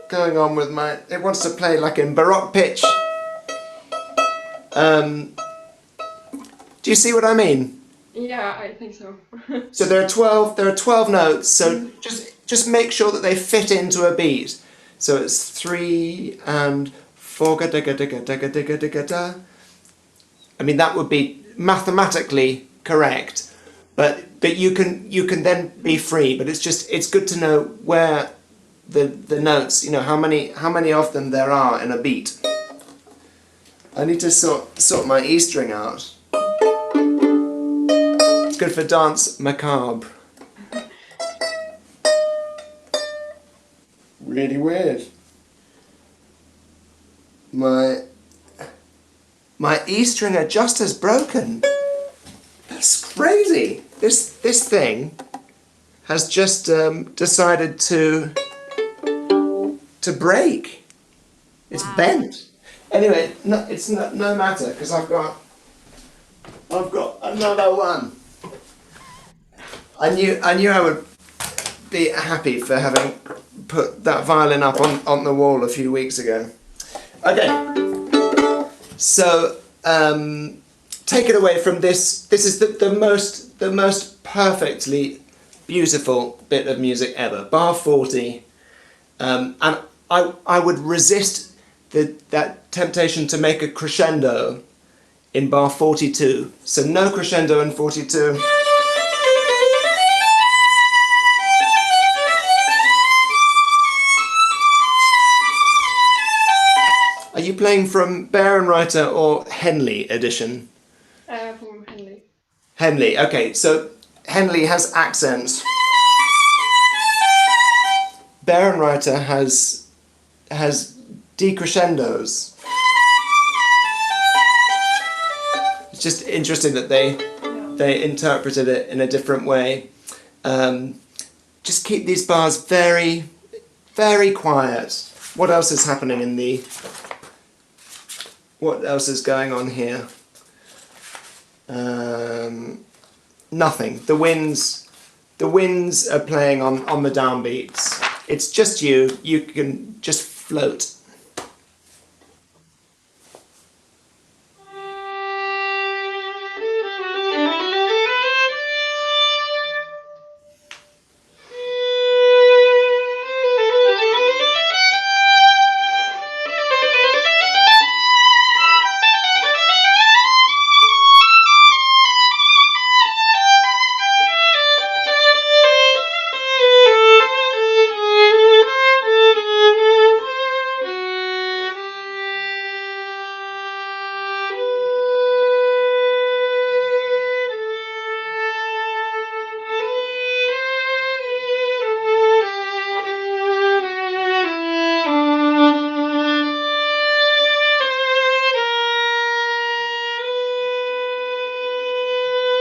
going on with it wants to play like in Baroque pitch. Do you see what I mean? Yeah, I think so. So there are 12 notes, so just make sure that they fit into a beat. So it's 3 and 4 ga da ga da ga da ga da ga da ga da. I mean, that would be mathematically correct. But you can then be free. But it's good to know where the notes, you know, how many of them there are in a beat. I need to sort my E string out. It's good for dance macabre. Really weird. my E stringer just has broken. That's crazy. This thing has just decided to break. It's bent. Anyway, it's no matter because I've got another one. I knew I would be happy for having put that violin up on the wall a few weeks ago. Okay, so take it away from this. This is the most perfectly beautiful bit of music ever. Bar 40, and I would resist that temptation to make a crescendo in bar 42. So no crescendo in 42. Are you playing from Bärenreiter or Henley edition? From Henley. Henley, okay, so Henley has accents. Bärenreiter has decrescendos. It's just interesting that they interpreted it in a different way. Just keep these bars very, very quiet. What else is happening in the... What else is going on here? Nothing. The winds are playing on the downbeats. It's just you. You can just float.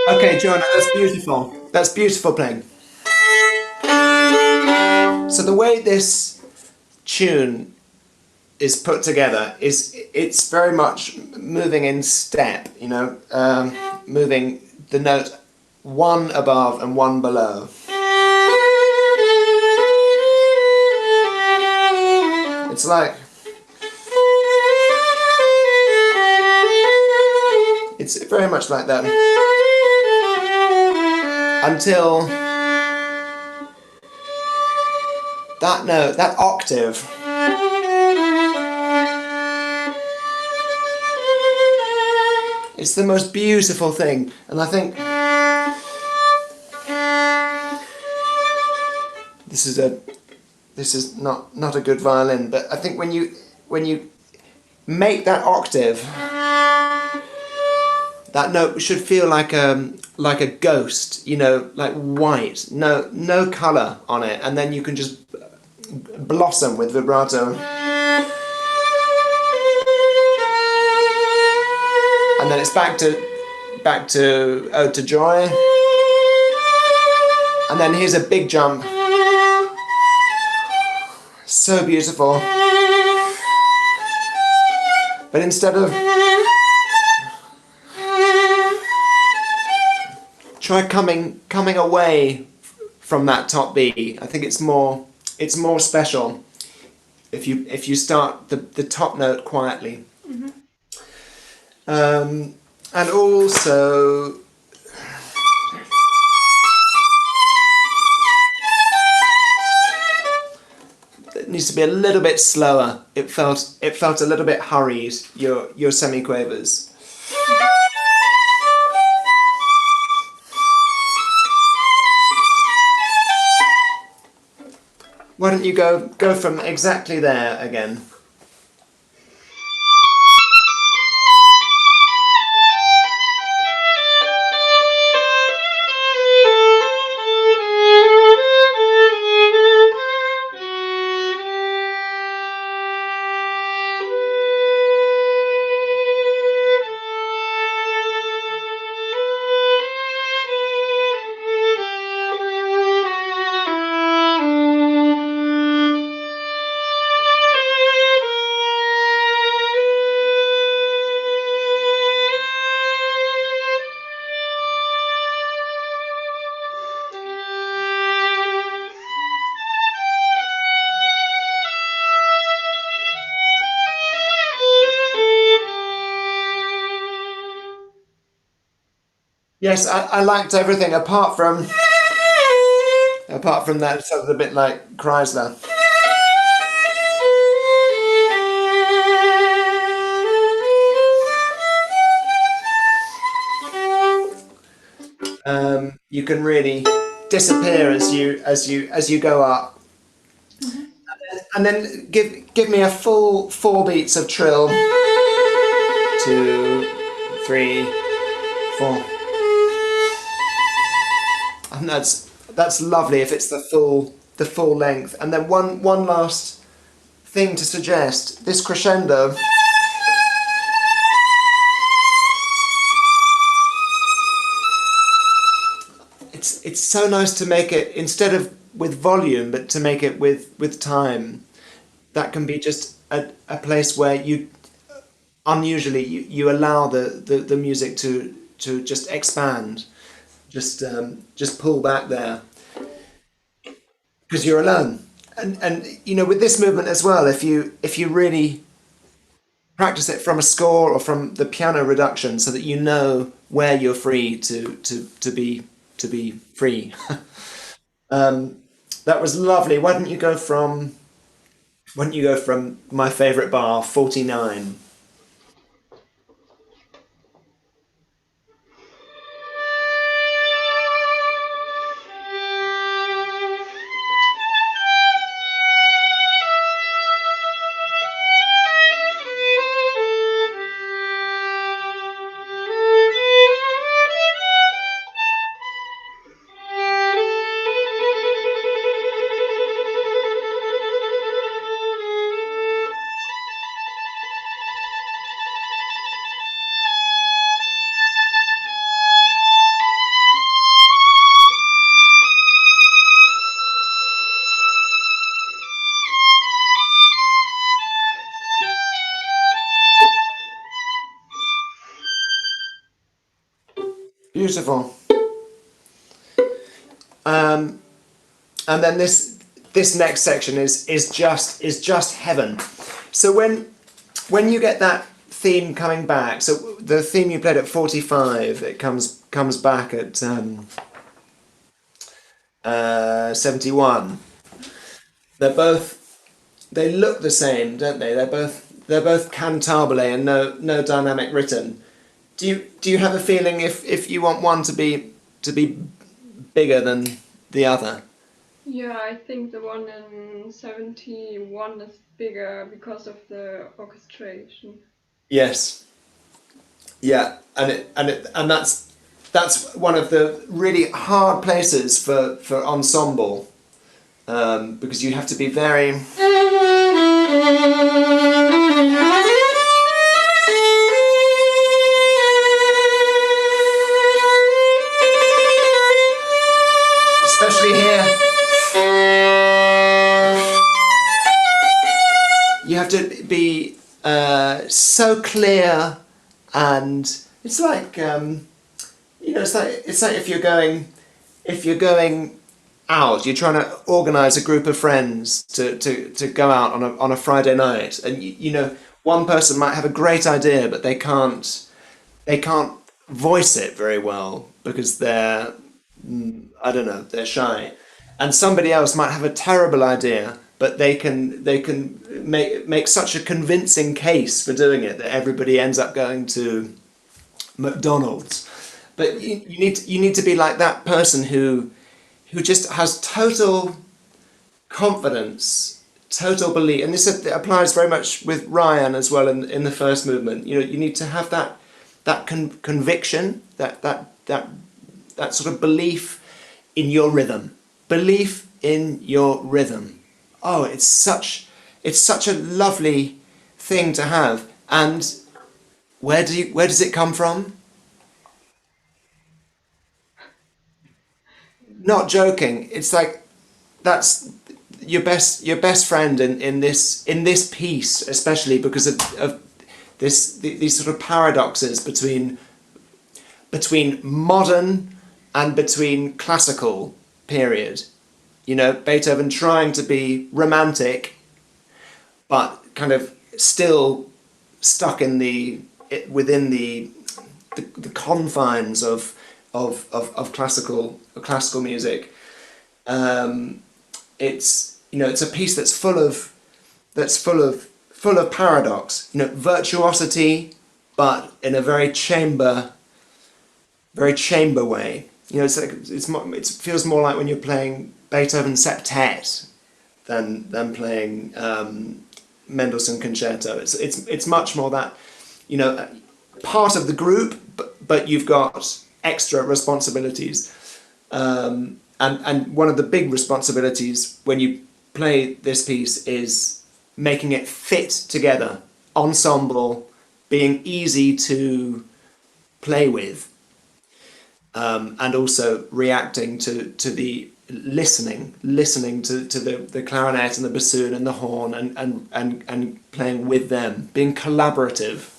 Okay, Johanna, that's beautiful. That's beautiful playing. So the way this tune is put together is it's very much moving in step, you know, moving the note one above and one below. It's like... It's very much like that. Until that note, that octave, it's the most beautiful thing, and I think this is not a good violin, but I think when you make that octave, that note should feel like a ghost, you know, like white, no colour on it, and then you can just blossom with vibrato. And then it's back to Ode to Joy. And then here's a big jump. So beautiful. But instead of... Try coming away from that top B. I think it's more special if you start the top note quietly. Mm-hmm. And also it needs to be a little bit slower. It felt a little bit hurried, your semiquavers. Why don't you go from exactly there again? Yes, I liked everything apart from that sort of a bit like Chrysler. You can really disappear as you go up, and then give me a full 4 beats of trill. 2, 3, 4, and that's lovely if it's the full length. And then one last thing to suggest: this crescendo. It's so nice to make it instead of with volume, but to make it with time. That can be just a place where you unusually you allow the music to just expand, just pull back there because you're alone. And you know, with this movement as well, if you really practice it from a score or from the piano reduction, so that you know where you're free to be free. That was lovely. Why don't you go from my favourite bar, 49? Beautiful. And then this next section is just heaven. So when you get that theme coming back, so the theme you played at 45, it comes back at 71. They look the same, don't they? They're both cantabile and no dynamic written. Do you have a feeling if you want one to be bigger than the other? Yeah, I think the one in 71 is bigger because of the orchestration. Yes. Yeah, and that's one of the really hard places for ensemble, because you have to be very. Especially here, you have to be so clear, and it's like it's like if you're going out, you're trying to organise a group of friends to go out on a Friday night, and you know one person might have a great idea, but they can't voice it very well because they're I don't know, they're shy, and somebody else might have a terrible idea, but they can make such a convincing case for doing it that everybody ends up going to McDonald's. But you need to be like that person who just has total confidence, total belief, and this applies very much with Ryan as well in the first movement. You know, you need to have that conviction, that sort of belief in your rhythm. Belief in your rhythm. Oh, it's such a lovely thing to have. And where does it come from? Not joking. It's like that's your best friend in this piece, especially because of these sort of paradoxes between modern and between classical period. You know, Beethoven trying to be romantic, but kind of still stuck in within the confines of classical music. It's it's a piece that's full of paradox. Virtuosity, but in a very chamber way. It's like it feels more like when you're playing Beethoven septet than playing Mendelssohn concerto. It's much more that part of the group, but you've got extra responsibilities. And one of the big responsibilities when you play this piece is making it fit together, ensemble, being easy to play with, and also reacting to the listening to the clarinet and the bassoon and the horn, and playing with them, being collaborative.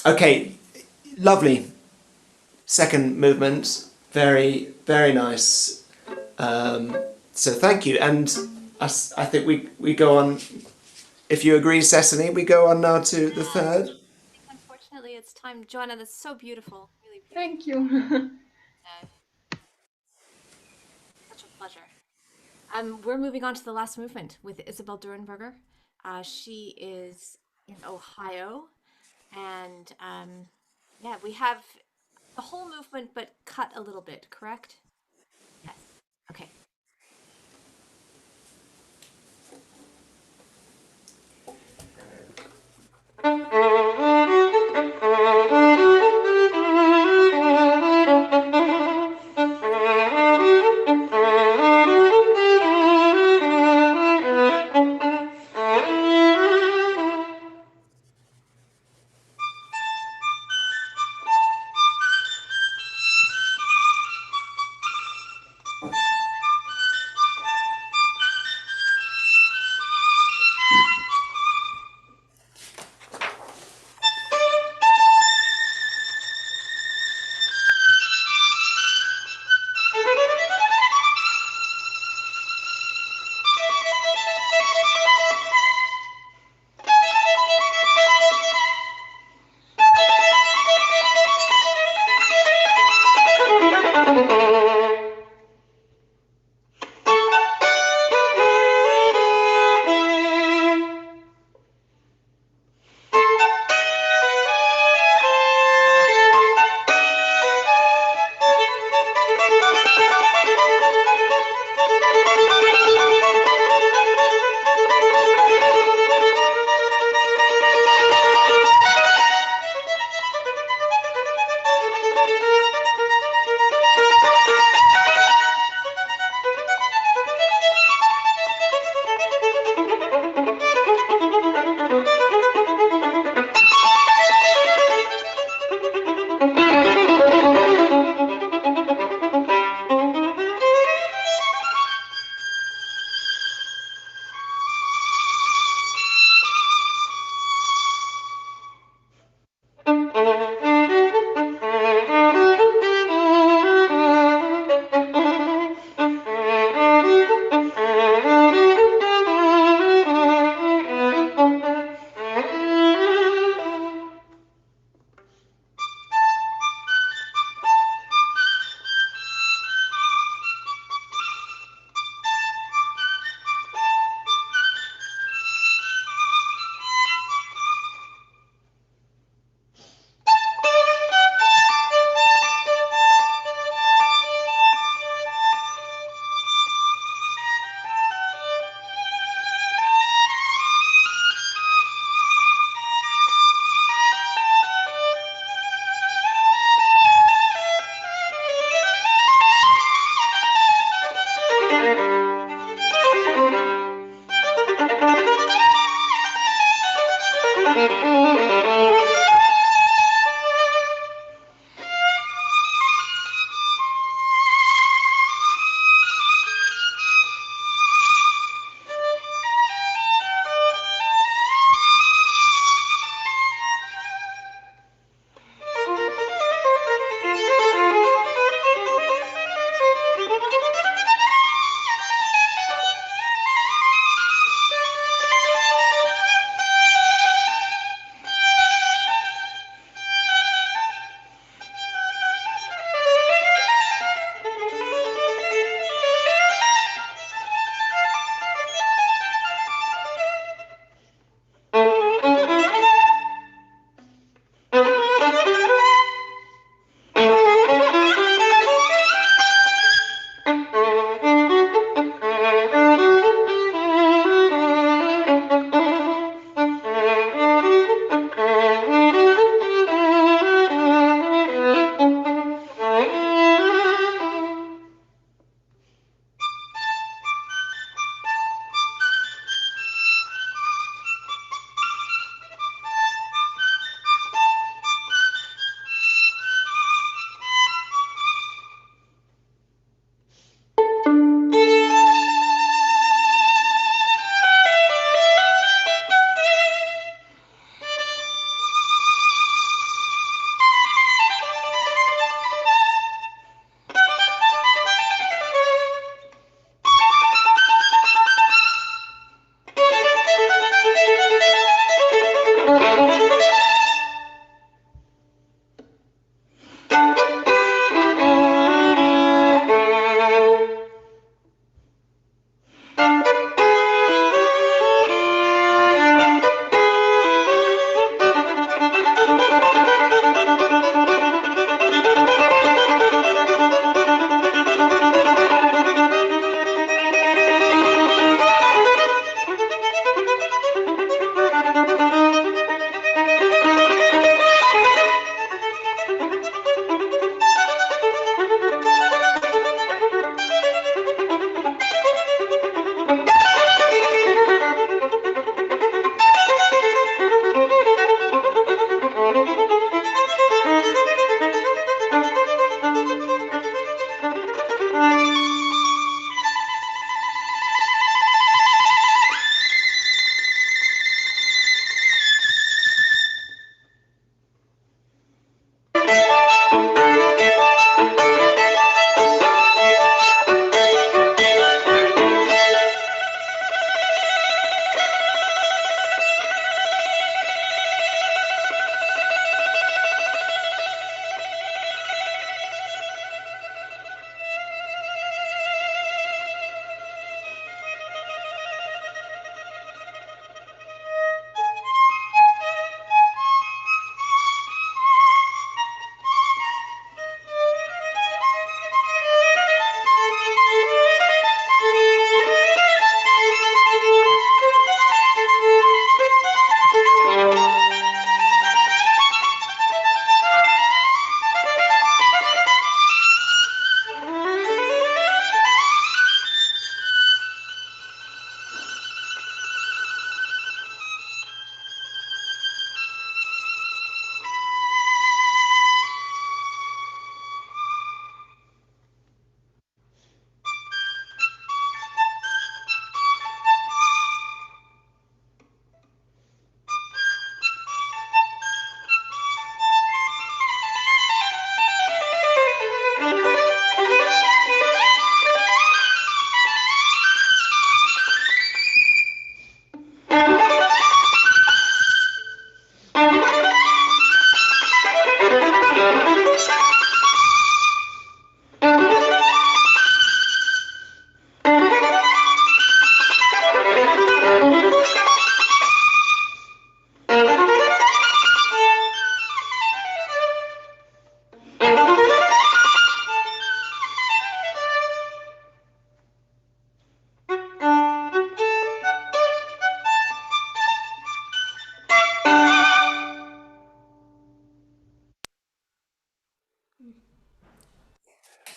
Okay, lovely. Second movement, very, very nice. So thank you. And I think we go on, if you agree, Cecily, we go on now to the third. Unfortunately, it's time. Joanna, that's so beautiful. Really beautiful. Thank you. Such a pleasure. We're moving on to the last movement with Isabelle Durrenberger. She is in Ohio, and yeah, we have the whole movement, but cut a little bit, correct? Yes. Okay.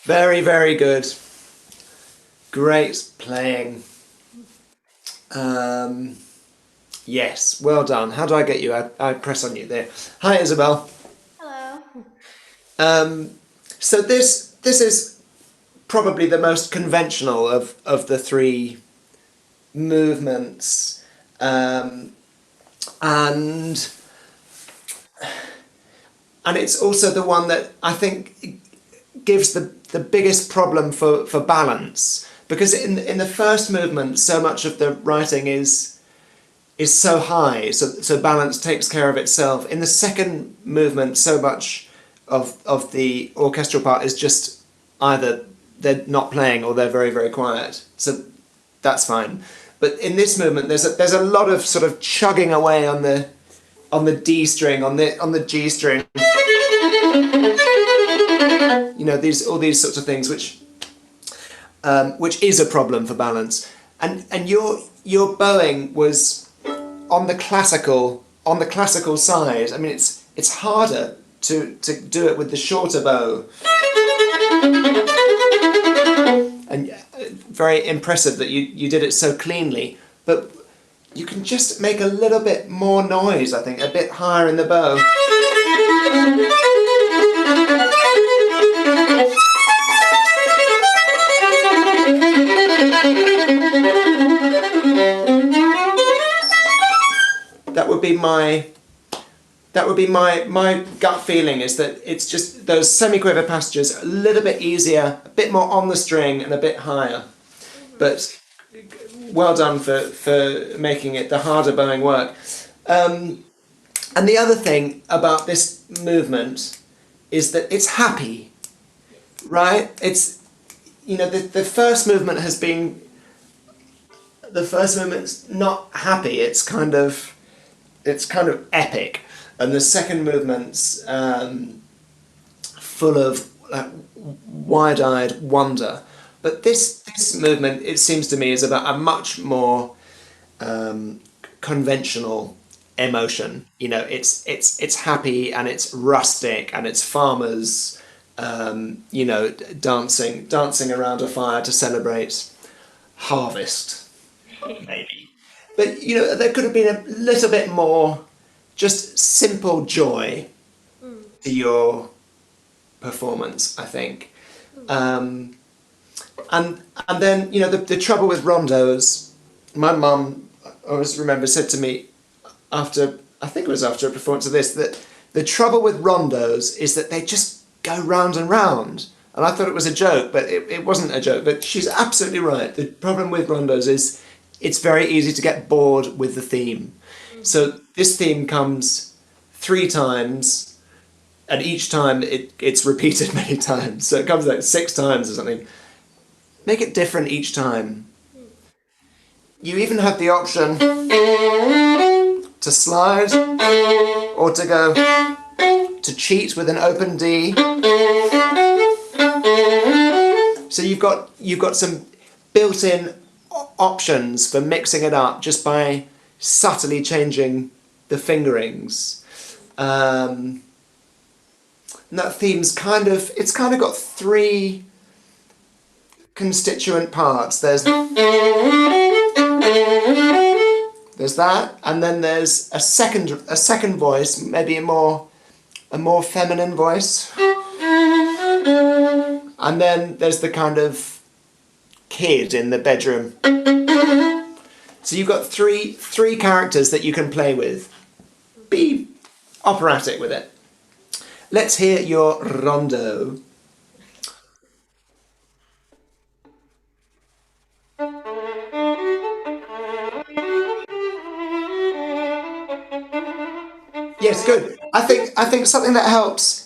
Very, very good. Great playing. Yes, well done. How do I get you? I press on you there. Hi, Isabelle. Hello. So this is probably the most conventional of the three movements, and it's also the one that I think gives the biggest problem for balance, because in the first movement so much of the writing is so high, so balance takes care of itself. In the second movement, so much of the orchestral part is just either they're not playing or they're very, very quiet. So that's fine. But in this movement, there's a lot of sort of chugging away on the D string, on the G string. You know, all these sorts of things, which is a problem for balance. And your bowing was on the classical side. I mean, it's harder to do it with the shorter bow. And very impressive that you did it so cleanly. But you can just make a little bit more noise, I think, a bit higher in the bow. That would be my gut feeling, is that it's just those semiquaver passages a little bit easier, a bit more on the string and a bit higher. But well done for making it the harder bowing work. And the other thing about this movement is that it's happy, right? It's, you know, the first movement's not happy. It's kind of epic, and the second movement's full of wide-eyed wonder. But this movement, it seems to me, is about a much more conventional emotion. You know, it's happy and it's rustic and it's farmers, you know, dancing around a fire to celebrate harvest, maybe. But you know, there could have been a little bit more just simple joy to your performance, I think. And then, you know, the trouble with rondos, my mum, I always remember, said to me after a performance of this, that the trouble with rondos is that they just go round and round. And I thought it was a joke, but it wasn't a joke. But she's absolutely right. The problem with rondos is it's very easy to get bored with the theme. So this theme comes 3 times, and each time it's repeated many times. So it comes like 6 times or something. Make it different each time. You even have the option to slide or to go to cheat with an open D. So you've got some built-in options for mixing it up just by subtly changing the fingerings. And that theme's kind of got 3 constituent parts. There's that, and then there's a second voice, maybe a more feminine voice, and then there's the kind of kid in the bedroom. So you've got three characters that you can play with. Be operatic with it. Let's hear your rondo. Yes, good. I think something that helps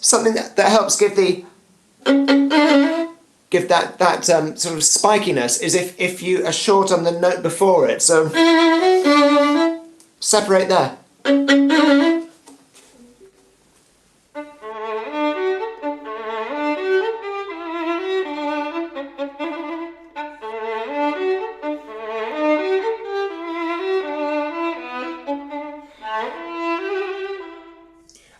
give that sort of spikiness is if you are short on the note before it. So separate there.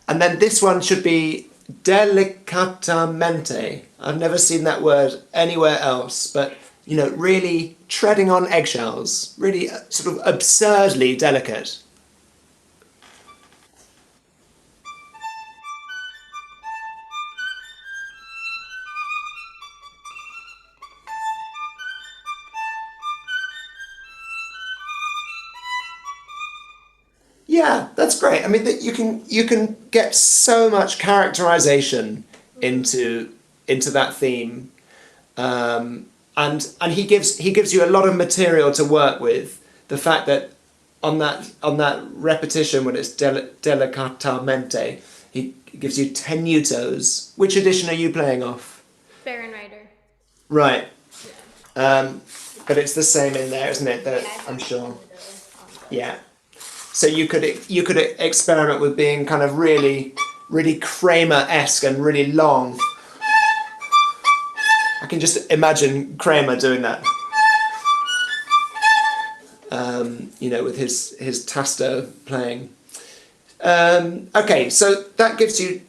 And then this one should be delicatamente. I've never seen that word anywhere else, but you know, really treading on eggshells, really sort of absurdly delicate. Yeah, that's great. I mean, that you can get so much characterization into that theme, and he gives you a lot of material to work with. The fact that on that repetition when it's delicatamente, he gives you tenutos. Which edition are you playing off? Baronreiter. Right. But it's the same in there, isn't it? That I'm sure. Yeah. So you could experiment with being kind of really Kramer-esque and really long. I can just imagine Kramer doing that. You know, with his tasto playing. Okay, so that gives you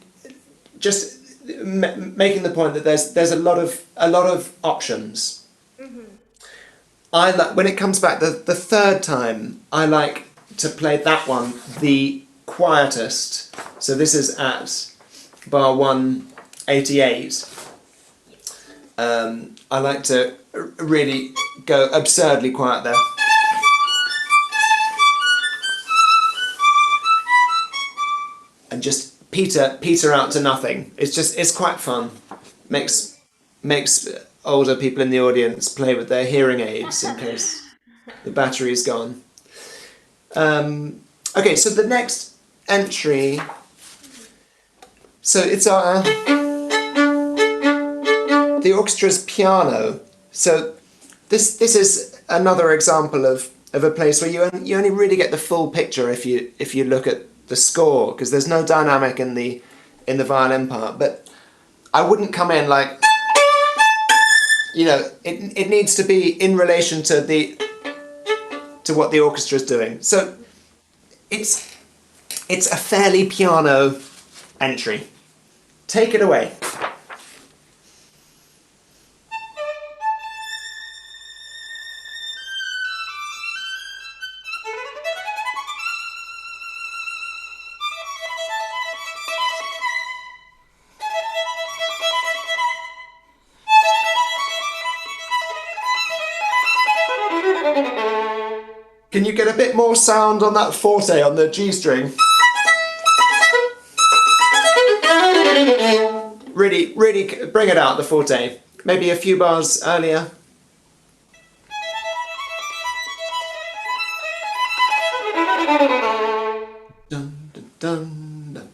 just making the point that there's a lot of options. I like when it comes back the third time. I like to play that one the quietest. So this is at bar 188. I like to really go absurdly quiet there. And just peter out to nothing. It's quite fun. Makes older people in the audience play with their hearing aids in case the battery's gone. Okay, so the next entry, so it's the orchestra's piano. So this is another example of a place where you only really get the full picture if you look at the score, because there's no dynamic in the violin part. But I wouldn't come in like, you know, it needs to be in relation to what the orchestra is doing. So it's a fairly piano entry. Take it away. Can you get a bit more sound on that forte on the G string? Really bring it out, the forte. Maybe a few bars earlier. Dun, dun, dun, dun.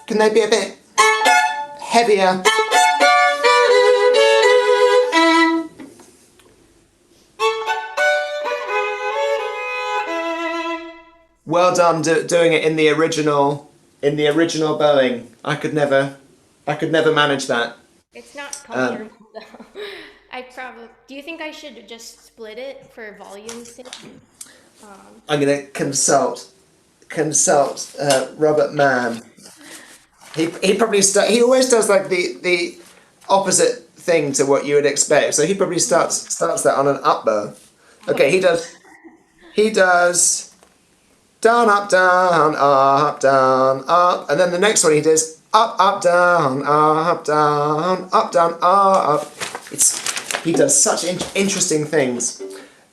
Can they be a bit heavier? Well done doing it in the original bowing. I could never manage that. It's not comfortable though. Do you think I should just split it for volume's sake? I'm gonna consult Robert Mann. He probably he always does like the opposite thing to what you would expect. So he probably starts that on an up bow. Okay, he does down, up, down, up, and then the next one he does up, down, up, down, up. He does such interesting things.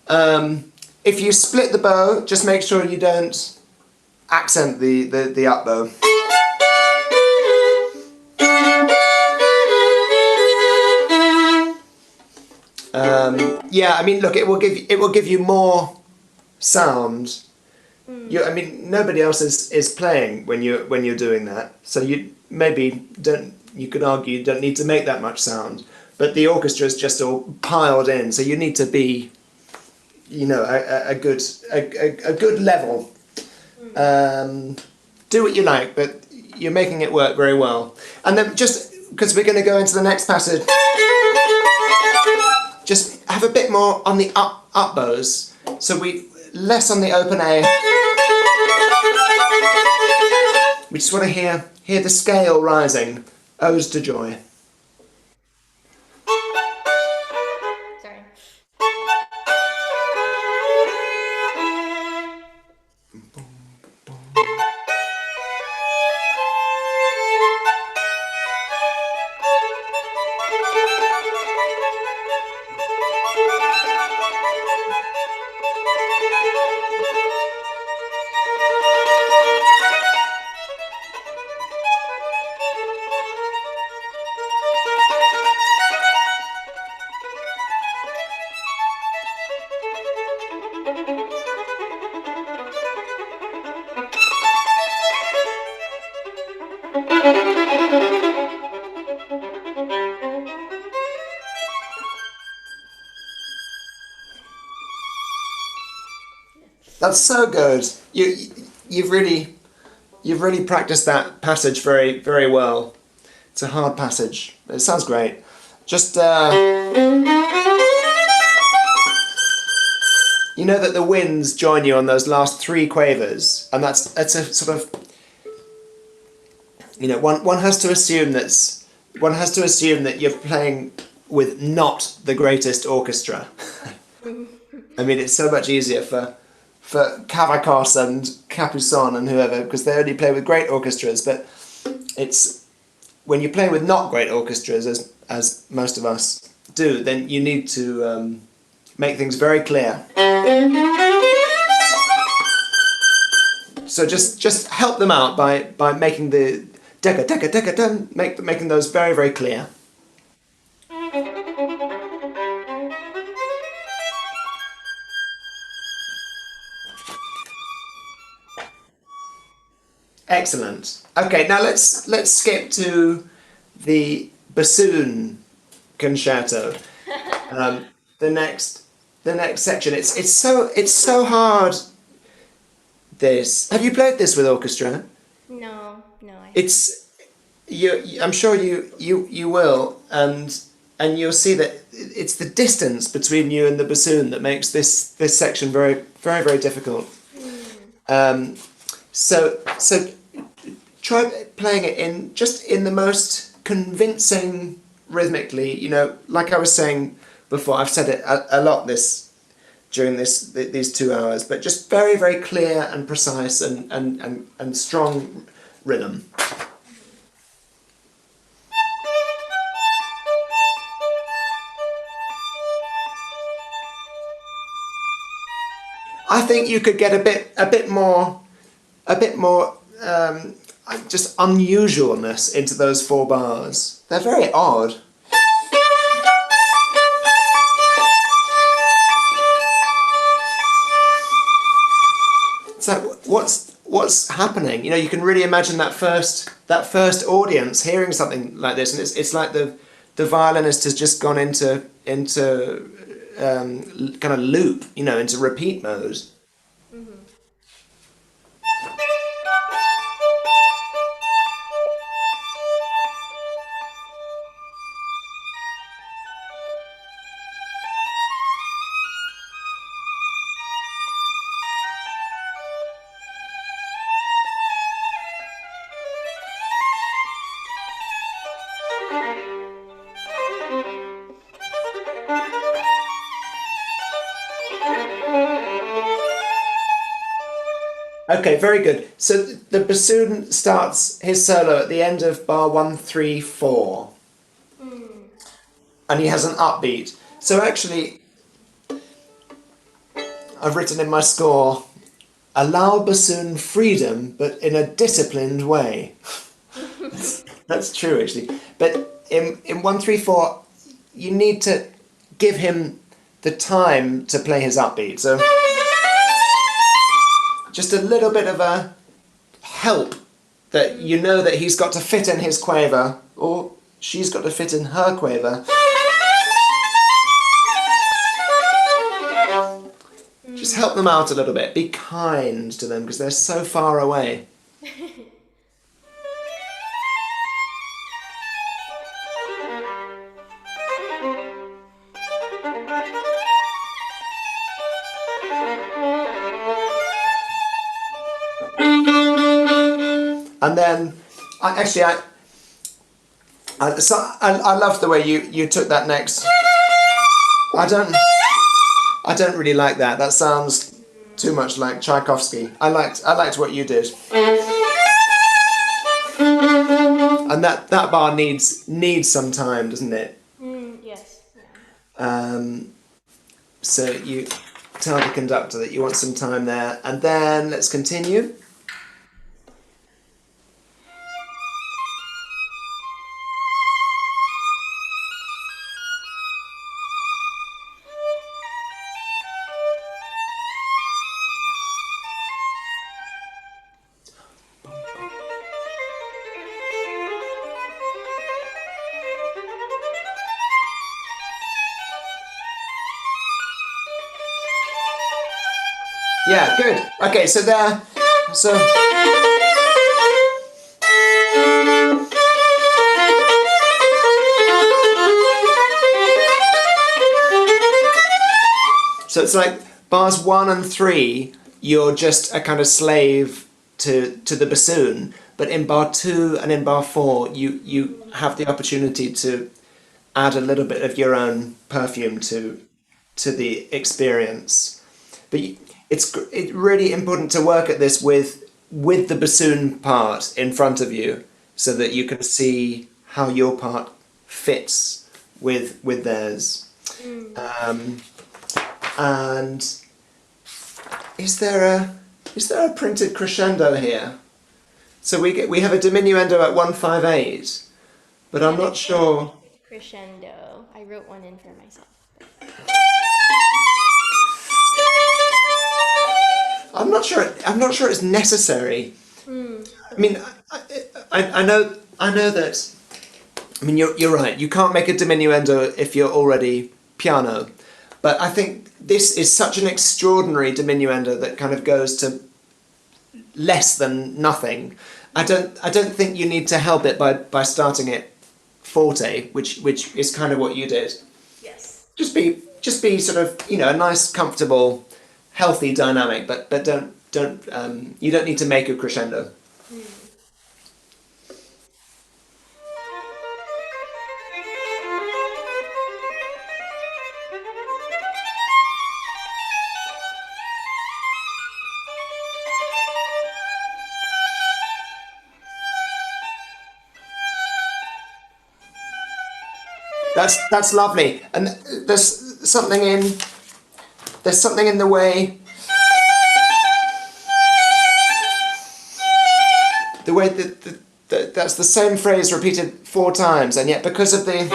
If you split the bow, just make sure you don't accent the up bow. Yeah, I mean, look, it will give you more sound I mean, nobody else is playing when you're doing that. So you maybe don't. You could argue you don't need to make that much sound, but the orchestra is just all piled in. So you need to be, a good level. Do what you like, but you're making it work very well. And then just because we're going to go into the next passage, just have a bit more on the up bows. So we less on the open A. We just want to hear the scale rising. O's to joy. Sorry. That's so good. You've really practiced that passage very, very well. It's a hard passage. It sounds great. Just you know that the winds join you on those last three quavers, and that's a sort of, one has to assume that you're playing with not the greatest orchestra. I mean, it's so much easier for Cavacos and Capuçon and whoever, because they only play with great orchestras, but it's when you play with not great orchestras, as most of us do, then you need to make things very clear. So just help them out by making the decca decca decca dun, making those very, very clear. Excellent. Okay, now let's skip to the bassoon concerto. The next section. It's so hard. Have you played this with orchestra? No. I'm sure you will, and you'll see that it's the distance between you and the bassoon that makes this section very, very, very difficult. So try playing it in the most convincing rhythmically. Like I was saying before, I've said it a lot during these 2 hours, but just very, very clear and precise and strong rhythm. I think you could get a bit more just unusualness into those 4 bars. They're very odd. So what's happening? You can really imagine that first audience hearing something like this, and it's like the violinist has just gone into kind of loop, into repeat mode. Mm-hmm. Okay, very good. So the bassoon starts his solo at the end of bar 1, 3, 4. And he has an upbeat. So actually, I've written in my score, allow bassoon freedom, but in a disciplined way. That's true, actually. But in 1, 3, 4, you need to give him the time to play his upbeat. So just a little bit of a help that you know that he's got to fit in his quaver, or she's got to fit in her quaver. Just help them out a little bit. Be kind to them because they're so far away. And then, I love the way you took that next. I don't really like that. That sounds too much like Tchaikovsky. I liked what you did. And that bar needs some time, doesn't it? Yes. Yeah. So you tell the conductor that you want some time there, and then let's continue. Yeah, good. Okay, so there. So it's like bars 1 and 3, you're just a kind of slave to the bassoon, but in bar 2 and in bar 4, you have the opportunity to add a little bit of your own perfume to the experience. But it's really important to work at this with the bassoon part in front of you, so that you can see how your part fits with theirs. And is there a printed crescendo here? So we have a diminuendo at 158, but I'm not sure. Crescendo. I wrote one in for myself. I'm not sure it's necessary. I mean, I know that. I mean, you're right. You can't make a diminuendo if you're already piano, but I think this is such an extraordinary diminuendo that kind of goes to less than nothing. I don't think you need to help it by starting it forte, which is kind of what you did. Yes. Just be sort of, a nice, comfortable, healthy dynamic, but don't you don't need to make a crescendo. That's lovely, and there's something in the way that that's the same phrase repeated 4 times, and yet because of the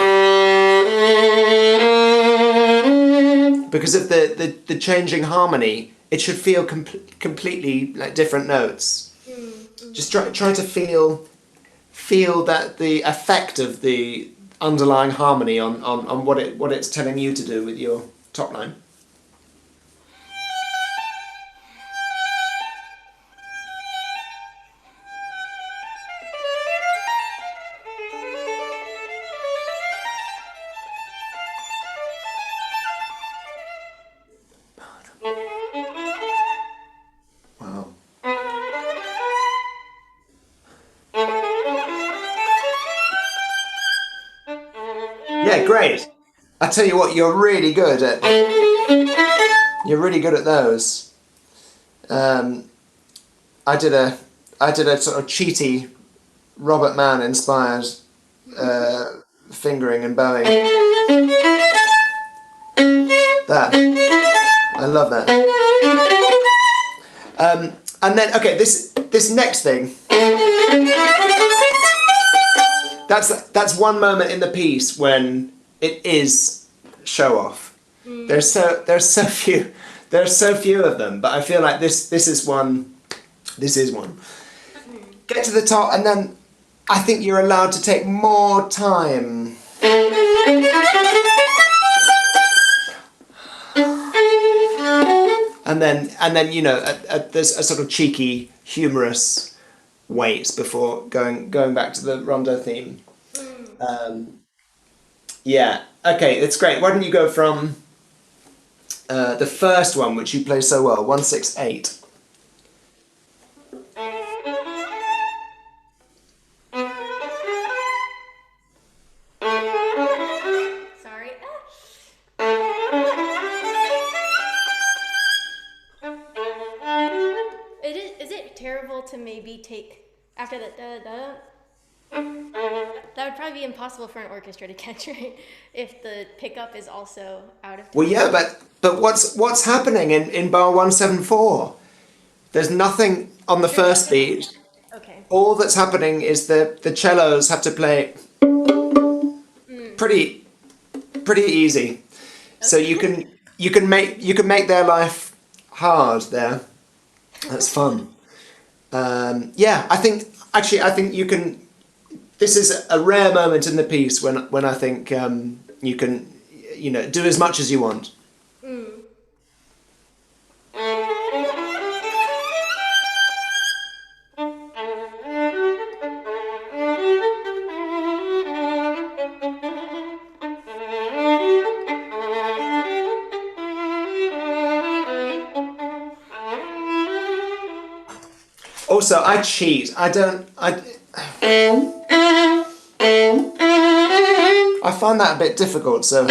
changing harmony, it should feel completely like different notes. Just try to feel that the effect of the underlying harmony on what it's telling you to do with your top line. Wow. Yeah, great. I tell you what, you're really good at those. I did a sort of cheaty Robert Mann inspired fingering and bowing. That, I love that. And then this next thing. That's one moment in the piece when it is show off. There's so There are so few of them, but I feel like this is one. This is one. Get to the top, and then I think you're allowed to take more time. And then you know, there's a sort of cheeky, humorous wait before going back to the rondo theme. Yeah. Okay, it's great. Why don't you go from the first one, which you play so well, 168. Sorry. Is it terrible to maybe take after the da da? That would probably be impossible for an orchestra to catch, right? If the pickup is also out of tone. Well, yeah, but what's happening in bar 174? There's nothing on the first beat. Okay. All that's happening is the cellos have to play pretty easy. So you can make their life hard there. That's fun. Yeah, I think you can. This is a rare moment in the piece when I think you can, you know, do as much as you want. Also, I cheat. I find that a bit difficult, so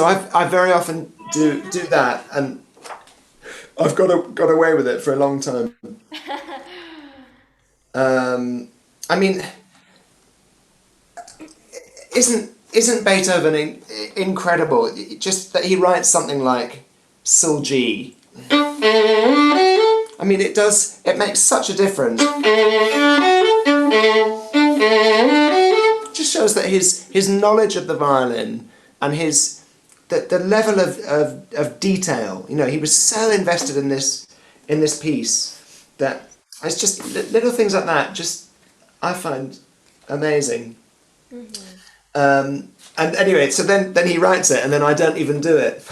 I very often do that, and I've got away with it for a long time. I mean, isn't Beethoven incredible? Just that he writes something like Sul G. I mean, it makes such a difference. It just shows that his knowledge of the violin and the level of detail, you know, he was so invested in this piece that it's just little things like that just I find amazing. And anyway, so then he writes it, and then I don't even do it.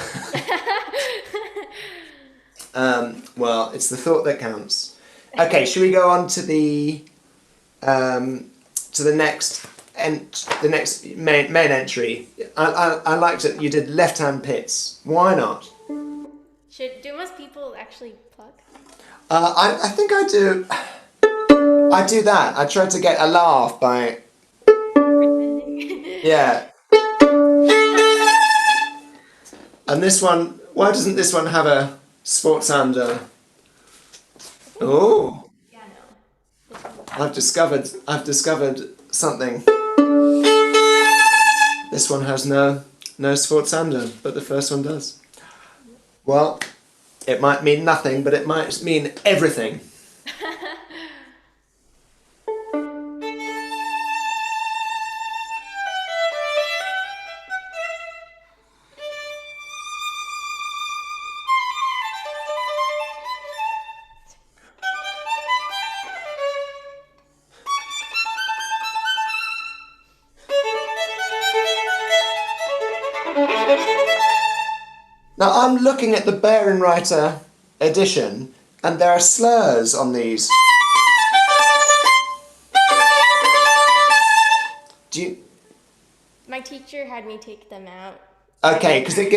Well, it's the thought that counts. Okay, should we go on to the next main entry? I liked it. You did left-hand pits. Why not? Do most people actually pluck? I think I do. I do that. I try to get a laugh by. Yeah. And this one, why doesn't this one have a Sportsander? Oh. Yeah, no. I've discovered something. This one has no Sportsander, but the first one does. Well, it might mean nothing, but it might mean everything. Now I'm looking at the Bärenreiter edition, and there are slurs on these. Do you? My teacher had me take them out. Okay, because it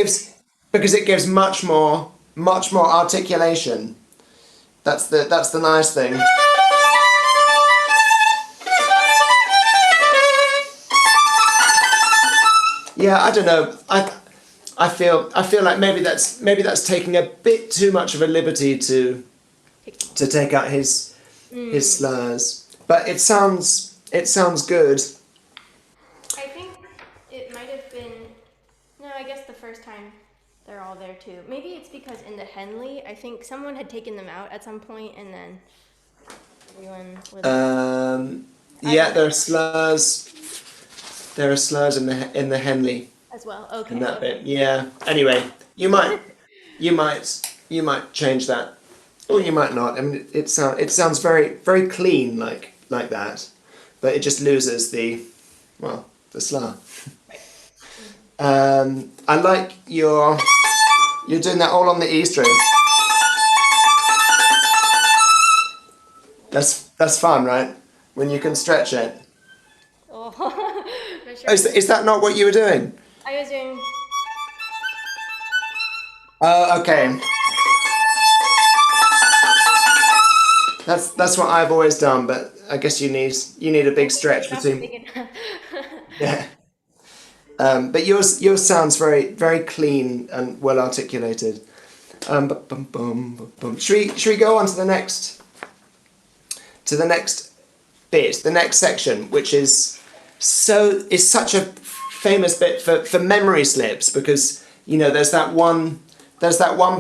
gives much more articulation. That's the nice thing. Yeah, I don't know. I feel like maybe that's taking a bit too much of a liberty to take out his slurs, but it sounds good. I think it might have been. No, I guess the first time they're all there too. Maybe it's because in the Henley, I think someone had taken them out at some point, and then everyone was. Yeah, there are slurs. There are slurs in the Henley. as well. Okay. in that bit. Yeah. Anyway, you might change that, or you might not. I mean, it sounds very very clean like that, but it just loses the slur. I like you're doing that all on the E string. That's fun, right? When you can stretch it. Oh, not sure. Oh, is that not what you were doing? I was doing. Oh, okay. That's what I've always done, but I guess you need a big stretch Not between. big enough. Yeah. But yours sounds very very clean and well articulated. Should we go on to the next bit, the next section, which is such a famous bit for memory slips, because there's that one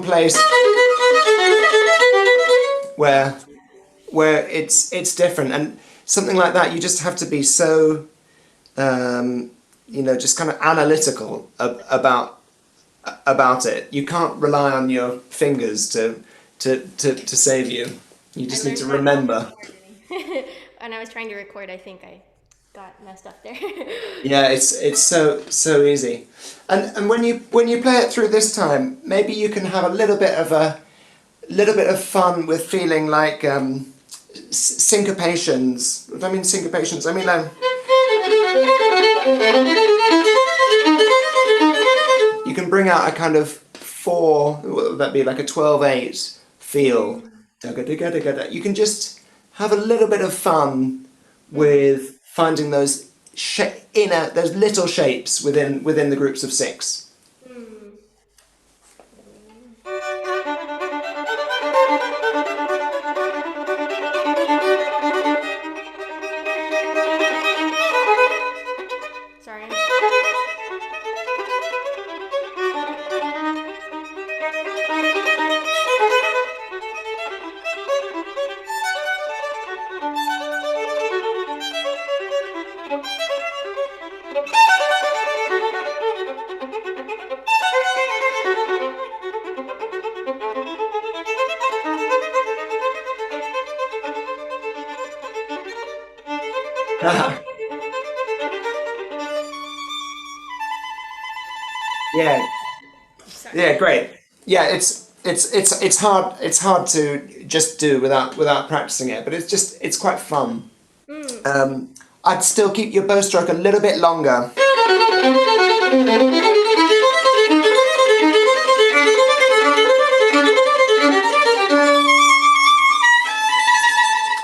place where it's different, and something like that you just have to be so just kind of analytical about it. You can't rely on your fingers to save you. You just need to remember. When I was trying to record, I think I got messed up there. Yeah, it's so easy. And when you play it through this time, maybe you can have a little bit of fun with feeling like syncopations. What do I mean syncopations? I mean you can bring out a kind of 4, what would that be, like a 12/8 feel. You can just have a little bit of fun with finding those those little shapes within the groups of 6. Sorry. Yeah. Yeah, great. Yeah, it's hard to just do without practicing it, but it's quite fun. I'd still keep your bow stroke a little bit longer.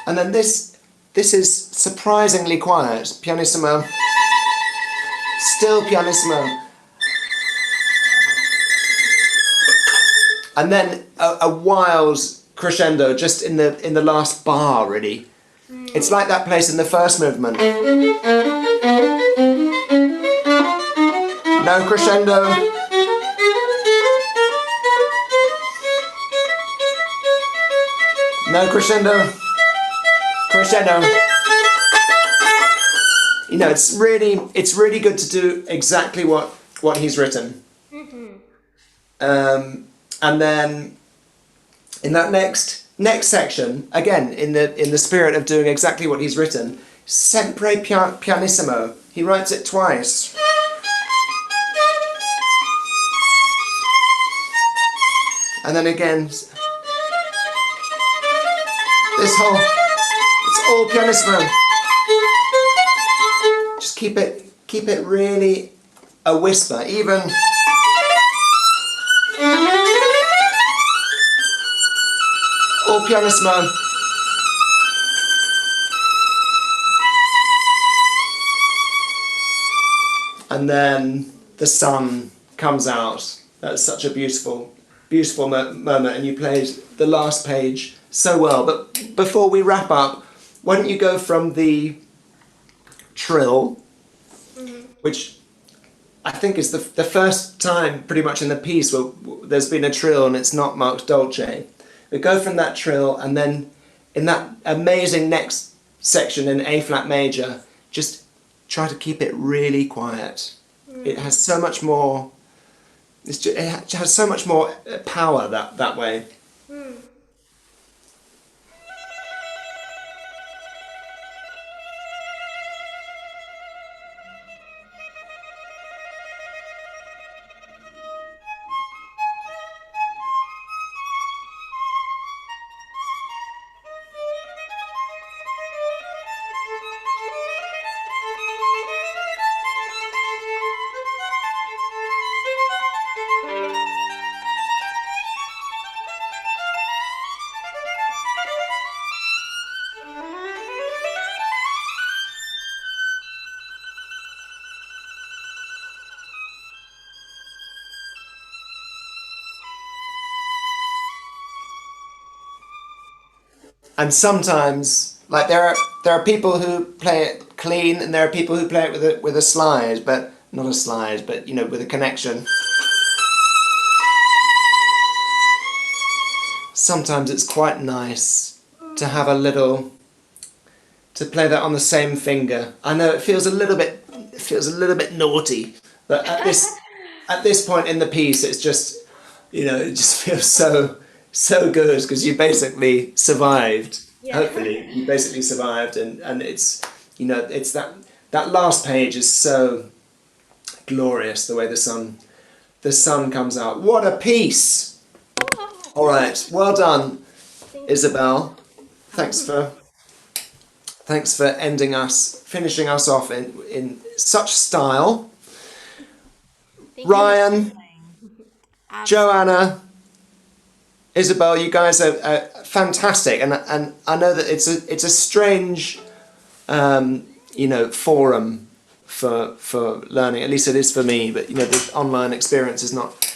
And then this is surprisingly quiet. Pianissimo. Still pianissimo. And then a wild crescendo just in the last bar, really. It's like that place in the first movement. No crescendo. No crescendo. Crescendo. It's really good to do exactly what he's written. And then in that next section, again in the spirit of doing exactly what he's written, sempre pianissimo. He writes it twice. And then again, it's all pianissimo. Just keep it really a whisper, even. All pianissimo. And then the sun comes out. That's such a beautiful moment, and you played the last page so well. But before we wrap up, why don't you go from the trill, which I think is the first time pretty much in the piece where there's been a trill and it's not marked dolce. We go from that trill, and then in that amazing next section in A flat major, just try to keep it really quiet. It has so much more. It has so much more power that way. And sometimes, like there are people who play it clean, and there are people who play it with a slide, but not a slide, but with a connection. Sometimes it's quite nice to have to play that on the same finger. I know it feels a little bit naughty, but at this point in the piece, it's just it just feels so good because you basically survived. Yeah. Hopefully you basically survived, and it's it's that last page is so glorious, the way the sun comes out. What a piece! All right, well done, Isabelle. Thanks for finishing us off in such style. Ryan, Johanna, Isabelle, you guys are fantastic, and I know that it's a strange forum for learning. At least it is for me. But the online experience is not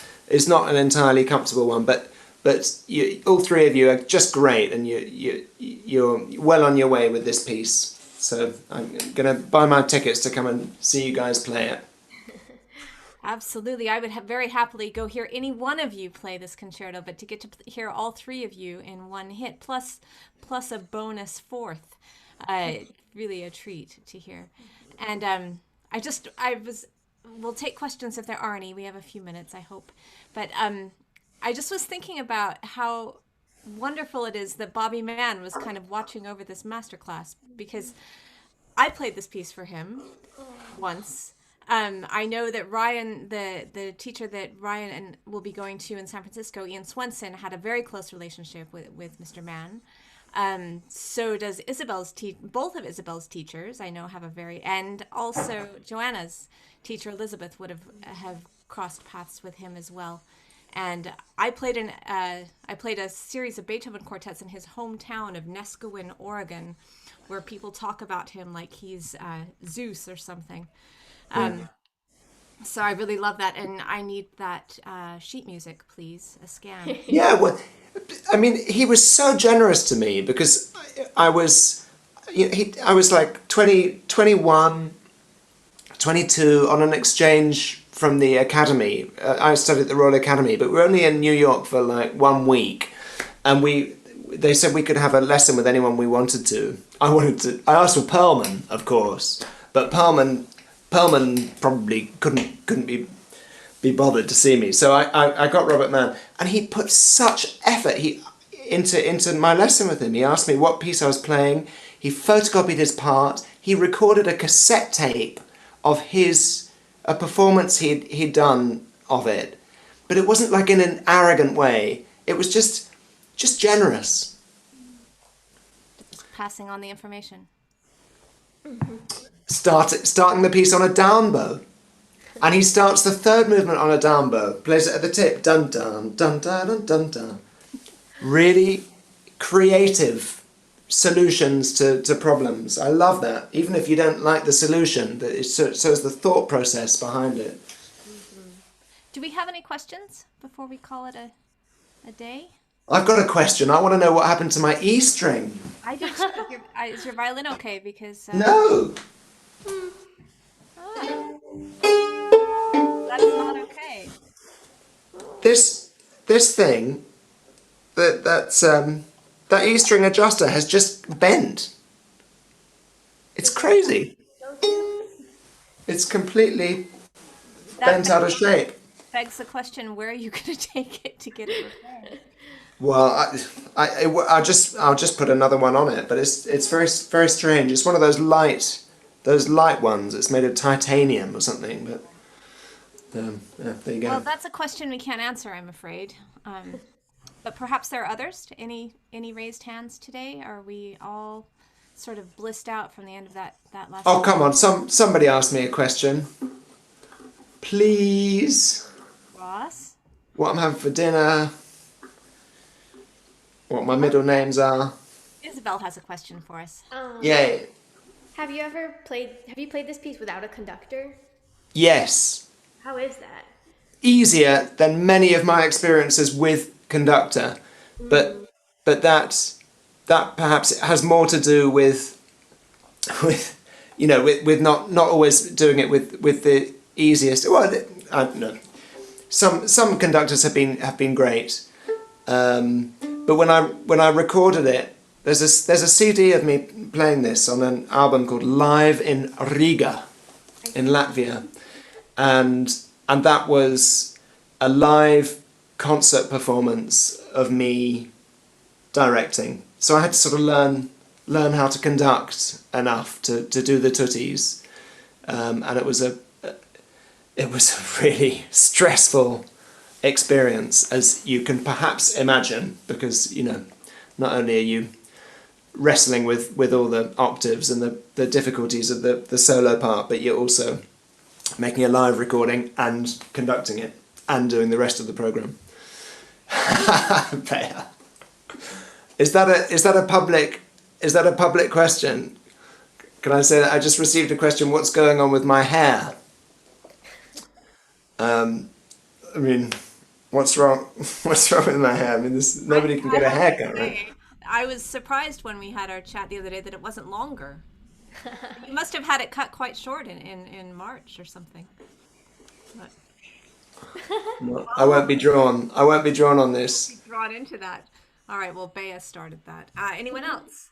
an entirely comfortable one. But all three of you are just great, and you're well on your way with this piece. So I'm gonna buy my tickets to come and see you guys play it. Absolutely. I would very happily go hear any one of you play this concerto, but to get to hear all three of you in one hit, plus a bonus fourth, really a treat to hear. And we'll take questions if there are any. We have a few minutes, I hope. But I just was thinking about how wonderful it is that Bobby Mann was kind of watching over this masterclass, because I played this piece for him once. I know that Ryan, the teacher that Ryan will be going to in San Francisco, Ian Swenson, had a very close relationship with Mr. Mann. So does both of Isabelle's teachers, I know, have and also Johanna's teacher, Elizabeth, would have crossed paths with him as well. And I played a series of Beethoven quartets in his hometown of Neskowin, Oregon, where people talk about him like he's Zeus or something. So I really love that, and I need that sheet music, please, a scan. Yeah, well, I mean, he was so generous to me, because I was like 21, 22 on an exchange from the academy. I studied at the Royal Academy, but we were only in New York for like 1 week, and they said we could have a lesson with anyone we wanted to. I asked for Perlman, of course, but Perlman probably couldn't be bothered to see me. So I got Robert Mann, and he put such effort into my lesson with him. He asked me what piece I was playing. He photocopied his part. He recorded a cassette tape of a performance he'd done of it. But it wasn't like in an arrogant way. It was just generous. Just passing on the information. Starting the piece on a down bow, and he starts the third movement on a down bow, plays it at the tip, dun dun dun dun dun dun dun. Really creative solutions to problems. I love that. Even if you don't like the solution, so is the thought process behind it. Do we have any questions before we call it a day? I've got a question. I want to know what happened to my E string. I do. Is your violin okay? Because no. That's not okay. This thing, that E string adjuster has just bent. It's crazy. It's completely bent out of shape. Begs the question: where are you going to take it to get it repaired? Well, I'll just put another one on it, but it's very very strange. It's one of those light ones. It's made of titanium or something. But yeah, there you go. Well, that's a question we can't answer, I'm afraid. But perhaps there are others. Any raised hands today? Are we all sort of blissed out from the end of that last? Oh, come on! Somebody asked me a question. Please. Ross? What I'm having for dinner. What my middle names are. Isabelle has a question for us. Yay. Have you played this piece without a conductor? Yes. How is that? Easier than many of my experiences with conductor, but that perhaps has more to do with not always doing it with the easiest. Well, I don't know. Some conductors have been great, but when I recorded it, there's a CD of me playing this on an album called Live in Riga, in Latvia, and that was a live concert performance of me directing. So I had to sort of learn how to conduct enough to do the tutties, and it was a really stressful experience, as you can perhaps imagine, because not only are you wrestling with all the octaves and the difficulties of the solo part, but you're also making a live recording and conducting it and doing the rest of the program. Is that a public question? Can I say that I just received a question? What's going on with my hair? I mean, what's wrong? What's wrong with my hair? I mean, nobody can get a haircut, right? I was surprised when we had our chat the other day that it wasn't longer. You must have had it cut quite short in March or something. But... No, I won't be drawn on this. Drawn into that. All right. Well, Bea started that. Anyone else?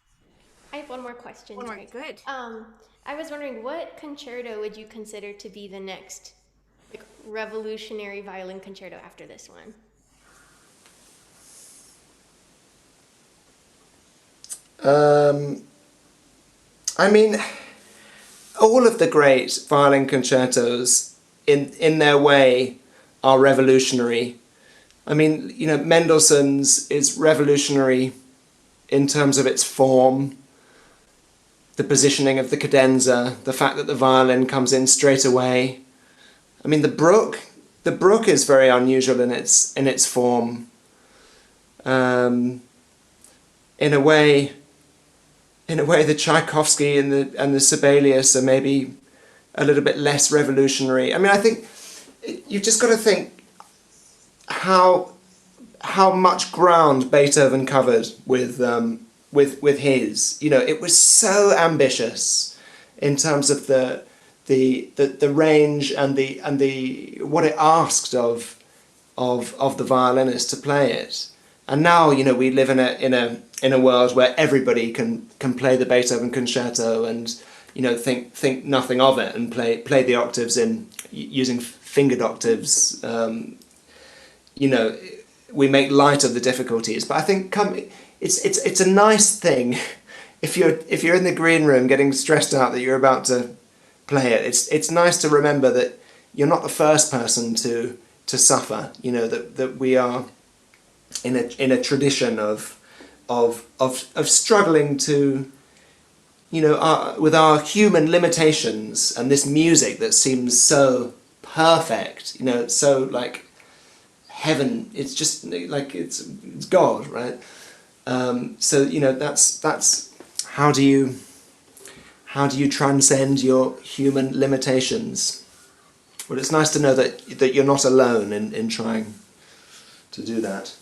I have one more question. One more. Good. I was wondering, what concerto would you consider to be the next revolutionary violin concerto after this one? I mean, all of the great violin concertos in their way are revolutionary. I mean, Mendelssohn's is revolutionary in terms of its form, the positioning of the cadenza, the fact that the violin comes in straight away. I mean, the Bruch is very unusual in its form. In a way, the Tchaikovsky and the Sibelius are maybe a little bit less revolutionary. I mean, I think you've just got to think how much ground Beethoven covered with his. It was so ambitious in terms of the range and the what it asked of the violinist to play it. And now we live in a world where everybody can play the Beethoven concerto and think nothing of it and play the octaves using fingered octaves. We make light of the difficulties, but I think it's a nice thing if you're in the green room getting stressed out that you're about to play it. It's nice to remember that you're not the first person to suffer. That we are in a tradition of struggling to with our human limitations, and this music that seems so perfect, so like heaven. It's just like it's God, right? So that's how do you transcend your human limitations? Well, it's nice to know that you're not alone in trying to do that.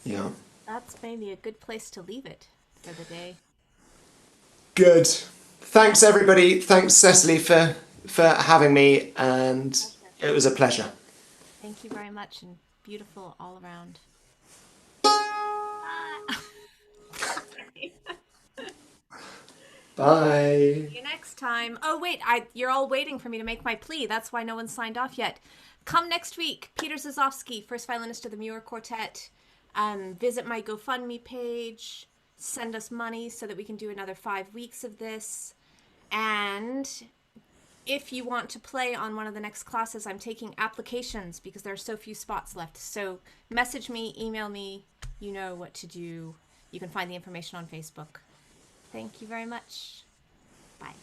Yeah. That's maybe a good place to leave it for the day. Good. Thanks, everybody. Thanks, Cecily, for having me, and it was a pleasure. Thank you very much, and beautiful all around. Bye. See you next next time. Oh, wait, you're all waiting for me to make my plea. That's why no one's signed off yet. Come next week. Peter Zazowski, first violinist of the Muir Quartet. Visit my GoFundMe page. Send us money so that we can do another 5 weeks of this. And if you want to play on one of the next classes, I'm taking applications because there are so few spots left. So message me, email me. You know what to do. You can find the information on Facebook. Thank you very much. Bye.